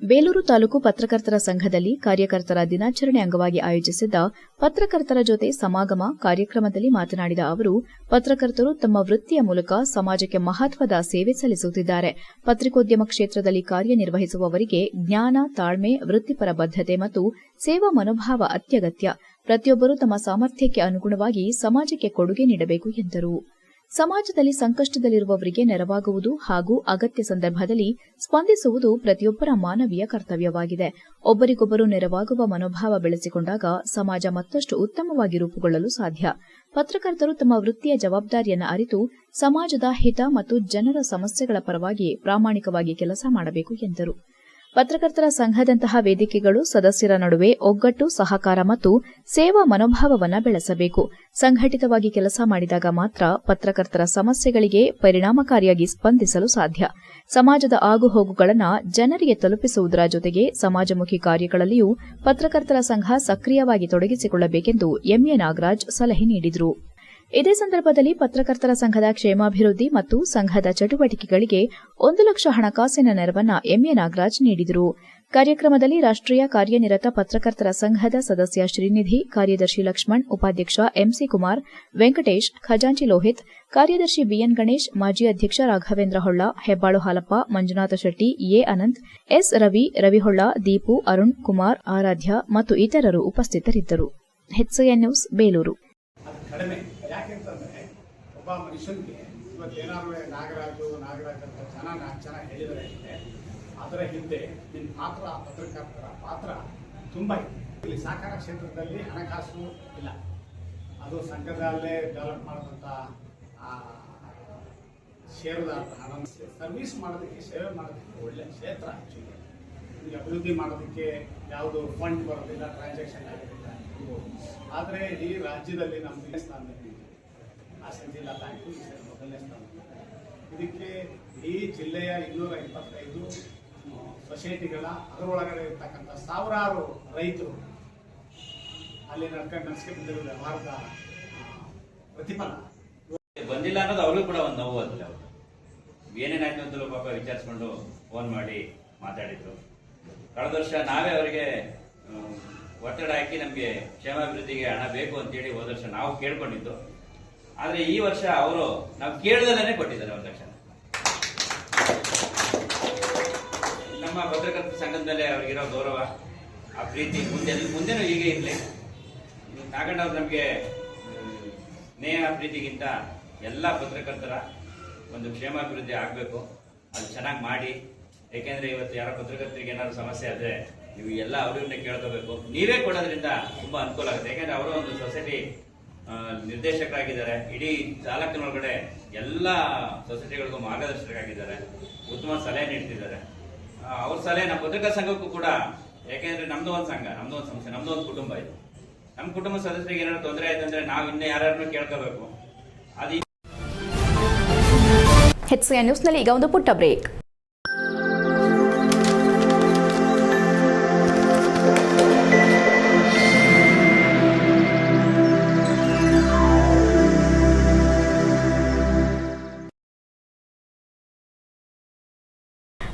ಬೇಲೂರು ತಾಲೂಕು ಪತ್ರಕರ್ತರ ಸಂಘದಲ್ಲಿ ಕಾರ್ಯಕರ್ತರ ದಿನಾಚರಣೆ ಅಂಗವಾಗಿ ಆಯೋಜಿಸಿದ್ದ ಪತ್ರಕರ್ತರ ಜೊತೆ ಸಮಾಗಮ ಕಾರ್ಯಕ್ರಮದಲ್ಲಿ ಮಾತನಾಡಿದ ಅವರು, ಪತ್ರಕರ್ತರು ತಮ್ಮ ವೃತ್ತಿಯ ಮೂಲಕ ಸಮಾಜಕ್ಕೆ ಮಹತ್ವದ ಸೇವೆ ಸಲ್ಲಿಸುತ್ತಿದ್ದಾರೆ. ಪತ್ರಿಕೋದ್ಯಮ ಕ್ಷೇತ್ರದಲ್ಲಿ ಕಾರ್ಯನಿರ್ವಹಿಸುವವರಿಗೆ ಜ್ಞಾನ, ತಾಳ್ಮೆ, ವೃತ್ತಿಪರ ಬದ್ಧತೆ ಮತ್ತು ಸೇವಾ ಮನೋಭಾವ ಅತ್ಯಗತ್ಯ. ಪ್ರತಿಯೊಬ್ಬರೂ ತಮ್ಮ ಸಾಮರ್ಥ್ಯಕ್ಕೆ ಅನುಗುಣವಾಗಿ ಸಮಾಜಕ್ಕೆ ಕೊಡುಗೆ ನೀಡಬೇಕು ಎಂದರು. ಸಮಾಜದಲ್ಲಿ ಸಂಕಷ್ಟದಲ್ಲಿರುವವರಿಗೆ ನೆರವಾಗುವುದು ಹಾಗೂ ಅಗತ್ಯ ಸಂದರ್ಭದಲ್ಲಿ ಸ್ಪಂದಿಸುವುದು ಪ್ರತಿಯೊಬ್ಬರ ಮಾನವೀಯ ಕರ್ತವ್ಯವಾಗಿದೆ. ಒಬ್ಬರಿಗೊಬ್ಬರು ನೆರವಾಗುವ ಮನೋಭಾವ ಬೆಳೆಸಿಕೊಂಡಾಗ ಸಮಾಜ ಮತ್ತಷ್ಟು ಉತ್ತಮವಾಗಿ ರೂಪುಗೊಳ್ಳಲು ಸಾಧ್ಯ. ಪತ್ರಕರ್ತರು ತಮ್ಮ ವೃತ್ತಿಯ ಜವಾಬ್ದಾರಿಯನ್ನು ಅರಿತು ಸಮಾಜದ ಹಿತ ಮತ್ತು ಜನರ ಸಮಸ್ಯೆಗಳ ಪರವಾಗಿ ಪ್ರಾಮಾಣಿಕವಾಗಿ ಕೆಲಸ ಮಾಡಬೇಕು ಎಂದರು. ಪತ್ರಕರ್ತರ ಸಂಘದಂತಹ ವೇದಿಕೆಗಳು ಸದಸ್ಯರ ನಡುವೆ ಒಗ್ಗಟ್ಟು, ಸಹಕಾರ ಮತ್ತು ಸೇವಾ ಮನೋಭಾವವನ್ನು ಬೆಳೆಸಬೇಕು. ಸಂಘಟಿತವಾಗಿ ಕೆಲಸ ಮಾಡಿದಾಗ ಮಾತ್ರ ಪತ್ರಕರ್ತರ ಸಮಸ್ಯೆಗಳಿಗೆ ಪರಿಣಾಮಕಾರಿಯಾಗಿ ಸ್ಪಂದಿಸಲು ಸಾಧ್ಯ. ಸಮಾಜದ ಆಗುಹೋಗುಗಳನ್ನು ಜನರಿಗೆ ತಲುಪಿಸುವುದರ ಜೊತೆಗೆ ಸಮಾಜಮುಖಿ ಕಾರ್ಯಗಳಲ್ಲಿಯೂ ಪತ್ರಕರ್ತರ ಸಂಘ ಸಕ್ರಿಯವಾಗಿ ತೊಡಗಿಸಿಕೊಳ್ಳಬೇಕೆಂದು ಎಂಎ ನಾಗರಾಜ್ ಸಲಹೆ ನೀಡಿದರು. ಇದೇ ಸಂದರ್ಭದಲ್ಲಿ ಪತ್ರಕರ್ತರ ಸಂಘದ ಕ್ಷೇಮಾಭಿವೃದ್ಧಿ ಮತ್ತು ಸಂಘದ ಚಟುವಟಿಕೆಗಳಿಗೆ 1 ಲಕ್ಷ ಹಣಕಾಸಿನ ನೆರವನ್ನು ಎಂಎ ನಾಗರಾಜ್ ನೀಡಿದರು. ಕಾರ್ಯಕ್ರಮದಲ್ಲಿ ರಾಷ್ಟ್ರೀಯ ಕಾರ್ಯನಿರತ ಪತ್ರಕರ್ತರ ಸಂಘದ ಸದಸ್ಯ ಶ್ರೀನಿಧಿ, ಕಾರ್ಯದರ್ಶಿ ಲಕ್ಷ್ಮಣ್, ಉಪಾಧ್ಯಕ್ಷ ಎಂಸಿ ಕುಮಾರ್, ವೆಂಕಟೇಶ್, ಖಜಾಂಚಿ ಲೋಹಿತ್, ಕಾರ್ಯದರ್ಶಿ ಬಿಎನ್ ಗಣೇಶ್, ಮಾಜಿ ಅಧ್ಯಕ್ಷ ರಾಘವೇಂದ್ರ ಹೊಳ್ಳ, ಹೆಬ್ಬಾಳು ಹಾಲಪ್ಪ, ಮಂಜುನಾಥ ಶೆಟ್ಟಿ, ಎ ಅನಂತ್, ಎಸ್ ರವಿ, ರವಿಹೊಳ್ಳ, ದೀಪು, ಅರುಣ್ ಕುಮಾರ್, ಆರಾಧ್ಯ ಮತ್ತು ಇತರರು ಉಪಸ್ಥಿತರಿದ್ದರು. HCN news, Belur. ಕಡಿಮೆ ಯಾಕೆಂತಂದರೆ ಒಬ್ಬ ಮನುಷ್ಯನಿಗೆ ಇವತ್ತೇನಾದ್ರು ನಾಗರಾಜ್ ಅಂತ ಚೆನ್ನಾಗಿ ಹೇಳಿದರೆ ಅದರ ಹಿಂದೆ ನಿಮ್ಮ ಪಾತ್ರ, ಪತ್ರಕರ್ತರ ಪಾತ್ರ ತುಂಬ ಇದೆ. ಇಲ್ಲಿ ಸಹಕಾರ ಕ್ಷೇತ್ರದಲ್ಲಿ ಹಣಕಾಸು ಇಲ್ಲ, ಅದು ಸಂಘದಲ್ಲೇ ಡೆವಲಪ್ ಮಾಡಿದಂಥ ಷೇರುದಾರ ಹಣ ಸರ್ವಿಸ್ ಮಾಡೋದಕ್ಕೆ, ಸೇವೆ ಮಾಡೋದಕ್ಕೆ ಒಳ್ಳೆಯ ಕ್ಷೇತ್ರ. ಆ್ಯಕ್ಚುಲಿ ಈಗ ಅಭಿವೃದ್ಧಿ ಮಾಡೋದಕ್ಕೆ ಯಾವುದು ಫಂಡ್ ಬರೋದಿಲ್ಲ, ಟ್ರಾನ್ಸಾಕ್ಷನ್ ಆಗೋದಿಲ್ಲ. ಆದರೆ ಈ ರಾಜ್ಯದಲ್ಲಿ ನಮ್ಮದೇ ಸ್ಥಾನದಲ್ಲಿ ಹಾಸನ ಜಿಲ್ಲಾ ಬ್ಯಾಂಕು ಈ ಸರಿ ಮೊದಲನೇ ಸ್ಥಾನ. ಇದಕ್ಕೆ ಈ ಜಿಲ್ಲೆಯ 225 ಸೊಸೈಟಿಗಳ ಅದರೊಳಗಡೆ ಇರ್ತಕ್ಕಂಥ ಸಾವಿರಾರು ರೈತರು ಅಲ್ಲಿ ನಡೆಸ್ಕೊಂಡು ಬಂದಿರೋ ವ್ಯವಹಾರದ ಪ್ರತಿಫಲ ಬಂದಿಲ್ಲ ಅನ್ನೋದು ಅವ್ರಿಗೂ ಕೂಡ ಒಂದು ನೋವು. ಅದಿಲ್ಲ, ಅವರು ಏನೇನಾಯ್ತು ಅಂತಲೂ ಪಾಪ ವಿಚಾರಿಸ್ಕೊಂಡು ಫೋನ್ ಮಾಡಿ ಮಾತಾಡಿದ್ರು. ಕಳೆದ ವರ್ಷ ನಾವೇ ಅವರಿಗೆ ಒತ್ತಡ ಹಾಕಿ ನಮಗೆ ಕ್ಷೇಮಾಭಿವೃದ್ಧಿಗೆ ಹಣ ಬೇಕು ಅಂತೇಳಿ ಹೋದ ವರ್ಷ ನಾವು ಕೇಳ್ಕೊಂಡಿದ್ದು. ಆದರೆ ಈ ವರ್ಷ ಅವರು ನಾವು ಕೇಳ್ದಲ್ಲೇ ಕೊಟ್ಟಿದ್ದಾರೆ 1 ಲಕ್ಷ. ನಮ್ಮ ಪತ್ರಕರ್ತರ ಸಂಘದ ಮೇಲೆ ಅವ್ರಿಗಿರೋ ಗೌರವ, ಆ ಪ್ರೀತಿ ಮುಂದೆನೂ ಹೀಗೆ ಇರಲಿ. ನಾಗಣ್ಣ ಅವ್ರು ನಮಗೆ ಸ್ನೇಹ ಪ್ರೀತಿಗಿಂತ ಎಲ್ಲ ಪತ್ರಕರ್ತರ ಒಂದು ಕ್ಷೇಮಾಭಿವೃದ್ಧಿ ಆಗಬೇಕು, ಅದು ಚೆನ್ನಾಗಿ ಮಾಡಿ. ಯಾಕೆಂದ್ರೆ ಇವತ್ತು ಯಾರೋ ಪತ್ರಕರ್ತರಿಗೆ ಏನಾದ್ರು ಸಮಸ್ಯೆ ಆದರೆ ನೀವು ಎಲ್ಲ ಅವ್ರನ್ನೇ ಕೇಳ್ಕೋಬೇಕು. ನೀವೇ ಕೊಡೋದ್ರಿಂದ ತುಂಬಾ ಅನುಕೂಲ ಆಗುತ್ತೆ. ಯಾಕೆಂದ್ರೆ ಅವರು ಒಂದು ಸೊಸೈಟಿ ನಿರ್ದೇಶಕರಾಗಿದ್ದಾರೆ. ಇಡೀ ತಾಲೂಕಿನೊಳಗಡೆ ಎಲ್ಲ ಸೊಸೈಟಿಗಳಿಗೂ ಮಾರ್ಗದರ್ಶಕರಾಗಿದ್ದಾರೆ. ಉತ್ತಮ ಸಲಹೆ ನೀಡ್ತಿದ್ದಾರೆ. ಅವ್ರ ಸಲಹೆ ನಮ್ಮ ಪತ್ರಿಕಾ ಸಂಘಕ್ಕೂ ಕೂಡ, ಯಾಕೆಂದ್ರೆ ನಮ್ದು ಒಂದು ಸಂಘ, ನಮ್ದು ಒಂದು ಸಂಸ್ಥೆ, ನಮ್ದು ಒಂದು ಕುಟುಂಬ ಇದೆ. ನಮ್ಮ ಕುಟುಂಬ ಸದಸ್ಯರಿಗೆ ಏನಾದ್ರು ತೊಂದರೆ ಆಯ್ತು ಅಂದ್ರೆ ನಾವು ಇನ್ನೂ ಯಾರನ್ನು ಕೇಳ್ಕೋಬೇಕು. ಅದು HCN ನ್ಯೂಸ್ನಲ್ಲಿ ಈಗ ಒಂದು ಪುಟ್ಟ ಬ್ರೇಕ್.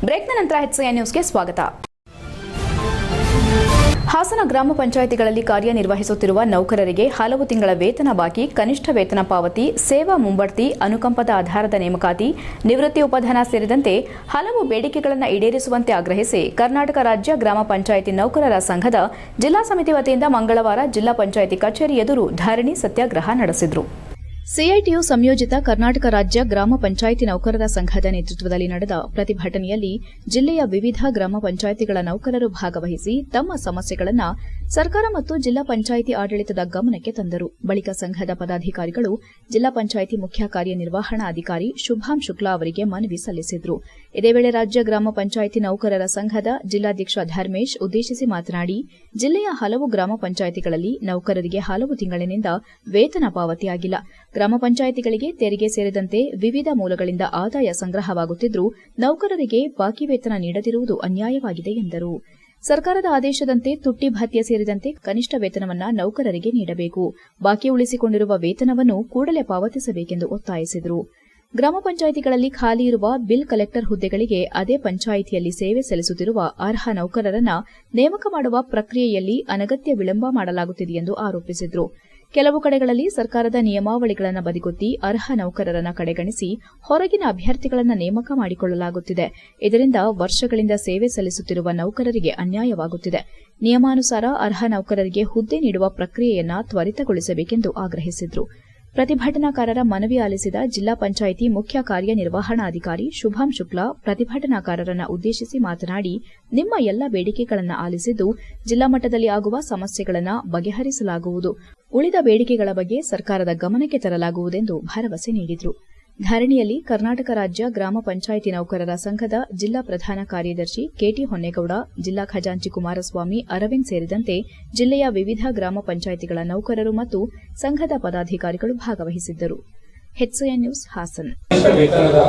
ಬ್ರೇಕ್ನ ನಂತರ HCN ನ್ಯೂಸ್ಗೆ ಸ್ವಾಗತ. ಹಾಸನ ಗ್ರಾಮ ಪಂಚಾಯಿತಿಗಳಲ್ಲಿ ಕಾರ್ಯನಿರ್ವಹಿಸುತ್ತಿರುವ ನೌಕರರಿಗೆ ಹಲವು ತಿಂಗಳ ವೇತನ ಬಾಕಿ, ಕನಿಷ್ಠ ವೇತನ ಪಾವತಿ, ಸೇವಾ ಮುಂಬಡ್ತಿ, ಅನುಕಂಪದ ಆಧಾರದ ನೇಮಕಾತಿ, ನಿವೃತ್ತಿ ಉಪಧನ ಸೇರಿದಂತೆ ಹಲವು ಬೇಡಿಕೆಗಳನ್ನು ಈಡೇರಿಸುವಂತೆ ಆಗ್ರಹಿಸಿ ಕರ್ನಾಟಕ ರಾಜ್ಯ ಗ್ರಾಮ ಪಂಚಾಯಿತಿ ನೌಕರರ ಸಂಘದ ಜಿಲ್ಲಾ ಸಮಿತಿ ವತಿಯಿಂದ ಮಂಗಳವಾರ ಜಿಲ್ಲಾ ಪಂಚಾಯಿತಿ ಕಚೇರಿ ಎದುರು ಧರಣಿ ಸತ್ಯಾಗ್ರಹ ನಡೆಸಿದರು. ಸಿಐಟಿಯು ಸಂಯೋಜಿತ ಕರ್ನಾಟಕ ರಾಜ್ಯ ಗ್ರಾಮ ಪಂಚಾಯಿತಿ ನೌಕರರ ಸಂಘದ ನೇತೃತ್ವದಲ್ಲಿ ನಡೆದ ಪ್ರತಿಭಟನೆಯಲ್ಲಿ ಜಿಲ್ಲೆಯ ವಿವಿಧ ಗ್ರಾಮ ಪಂಚಾಯಿತಿಗಳ ನೌಕರರು ಭಾಗವಹಿಸಿ ತಮ್ಮ ಸಮಸ್ಯೆಗಳನ್ನು ಸರ್ಕಾರ ಮತ್ತು ಜಿಲ್ಲಾ ಪಂಚಾಯಿತಿ ಆಡಳಿತದ ಗಮನಕ್ಕೆ ತಂದರು. ಬಳಿಕ ಸಂಘದ ಪದಾಧಿಕಾರಿಗಳು ಜಿಲ್ಲಾ ಪಂಚಾಯಿತಿ ಮುಖ್ಯ ಕಾರ್ಯನಿರ್ವಹಣಾಧಿಕಾರಿ ಶುಭಾಂ ಶುಕ್ಲಾ ಅವರಿಗೆ ಮನವಿ ಸಲ್ಲಿಸಿದರು. ಇದೇ ವೇಳೆ ರಾಜ್ಯ ಗ್ರಾಮ ಪಂಚಾಯಿತಿ ನೌಕರರ ಸಂಘದ ಜಿಲ್ಲಾಧ್ಯಕ್ಷ ಧರ್ಮೇಶ್ ಉದ್ದೇಶಿಸಿ ಮಾತನಾಡಿ, ಜಿಲ್ಲೆಯ ಹಲವು ಗ್ರಾಮ ಪಂಚಾಯಿತಿಗಳಲ್ಲಿ ನೌಕರರಿಗೆ ಹಲವು ತಿಂಗಳಿನಿಂದ ವೇತನ ಪಾವತಿಯಾಗಿಲ್ಲ. ಗ್ರಾಮ ಪಂಚಾಯಿತಿಗಳಿಗೆ ತೆರಿಗೆ ಸೇರಿದಂತೆ ವಿವಿಧ ಮೂಲಗಳಿಂದ ಆದಾಯ ಸಂಗ್ರಹವಾಗುತ್ತಿದ್ದರೂ ನೌಕರರಿಗೆ ಬಾಕಿ ವೇತನ ನೀಡದಿರುವುದು ಅನ್ಯಾಯವಾಗಿದೆ ಎಂದರು. ಸರ್ಕಾರದ ಆದೇಶದಂತೆ ತುಟ್ಟಿ ಭತ್ಯೆ ಸೇರಿದಂತೆ ಕನಿಷ್ಠ ವೇತನವನ್ನ ನೌಕರರಿಗೆ ನೀಡಬೇಕು. ಬಾಕಿ ಉಳಿಸಿಕೊಂಡಿರುವ ವೇತನವನ್ನು ಕೂಡಲೇ ಪಾವತಿಸಬೇಕೆಂದು ಒತ್ತಾಯಿಸಿದರು. ಗ್ರಾಮ ಪಂಚಾಯಿತಿಗಳಲ್ಲಿ ಖಾಲಿ ಇರುವ ಬಿಲ್ ಕಲೆಕ್ಟರ್ ಹುದ್ದೆಗಳಿಗೆ ಅದೇ ಪಂಚಾಯಿತಿಯಲ್ಲಿ ಸೇವೆ ಸಲ್ಲಿಸುತ್ತಿರುವ ಅರ್ಹ ನೌಕರರನ್ನ ನೇಮಕ ಮಾಡುವ ಪ್ರಕ್ರಿಯೆಯಲ್ಲಿ ಅನಗತ್ಯ ವಿಳಂಬ ಮಾಡಲಾಗುತ್ತಿದೆ ಎಂದು ಆರೋಪಿಸಿದರು. ಕೆಲವು ಕಡೆಗಳಲ್ಲಿ ಸರ್ಕಾರದ ನಿಯಮಾವಳಿಗಳನ್ನು ಬದಿಗೊತ್ತಿ ಅರ್ಹ ನೌಕರರನ್ನ ಕಡೆಗಣಿಸಿ ಹೊರಗಿನ ಅಭ್ಯರ್ಥಿಗಳನ್ನು ನೇಮಕ ಮಾಡಿಕೊಳ್ಳಲಾಗುತ್ತಿದೆ. ಇದರಿಂದ ವರ್ಷಗಳಿಂದ ಸೇವೆ ಸಲ್ಲಿಸುತ್ತಿರುವ ನೌಕರರಿಗೆ ಅನ್ಯಾಯವಾಗುತ್ತಿದೆ. ನಿಯಮಾನುಸಾರ ಅರ್ಹ ನೌಕರರಿಗೆ ಹುದ್ದೆ ನೀಡುವ ಪ್ರಕ್ರಿಯೆಯನ್ನು ತ್ವರಿತಗೊಳಿಸಬೇಕೆಂದು ಆಗ್ರಹಿಸಿದರು. ಪ್ರತಿಭಟನಾಕಾರರ ಮನವಿ ಆಲಿಸಿದ ಜಿಲ್ಲಾ ಪಂಚಾಯಿತಿ ಮುಖ್ಯ ಕಾರ್ಯನಿರ್ವಹಣಾಧಿಕಾರಿ ಶುಭಾಂ ಶುಕ್ಲಾ ಪ್ರತಿಭಟನಾಕಾರರನ್ನು ಉದ್ದೇಶಿಸಿ ಮಾತನಾಡಿ, ನಿಮ್ಮ ಎಲ್ಲ ಬೇಡಿಕೆಗಳನ್ನು ಆಲಿಸಿದ್ದು ಜಿಲ್ಲಾ ಮಟ್ಟದಲ್ಲಿ ಆಗುವ ಸಮಸ್ಯೆಗಳನ್ನು ಬಗೆಹರಿಸಲಾಗುವುದು. ಉಳಿದ ಬೇಡಿಕೆಗಳ ಬಗ್ಗೆ ಸರ್ಕಾರದ ಗಮನಕ್ಕೆ ತರಲಾಗುವುದೆಂದು ಭರವಸೆ ನೀಡಿದರು. ಧರಣಿಯಲ್ಲಿ ಕರ್ನಾಟಕ ರಾಜ್ಯ ಗ್ರಾಮ ಪಂಚಾಯಿತಿ ನೌಕರರ ಸಂಘದ ಜಿಲ್ಲಾ ಪ್ರಧಾನ ಕಾರ್ಯದರ್ಶಿ ಕೆಟಿ ಹೊನ್ನೇಗೌಡ, ಜಿಲ್ಲಾ ಖಜಾಂಚಿ ಕುಮಾರಸ್ವಾಮಿ, ಅರವಿಂದ್ ಸೇರಿದಂತೆ ಜಿಲ್ಲೆಯ ವಿವಿಧ ಗ್ರಾಮ ಪಂಚಾಯಿತಿಗಳ ನೌಕರರು ಮತ್ತು ಸಂಘದ ಪದಾಧಿಕಾರಿಗಳು ಭಾಗವಹಿಸಿದ್ದರು. HCN news Hassan. ವೇತನದ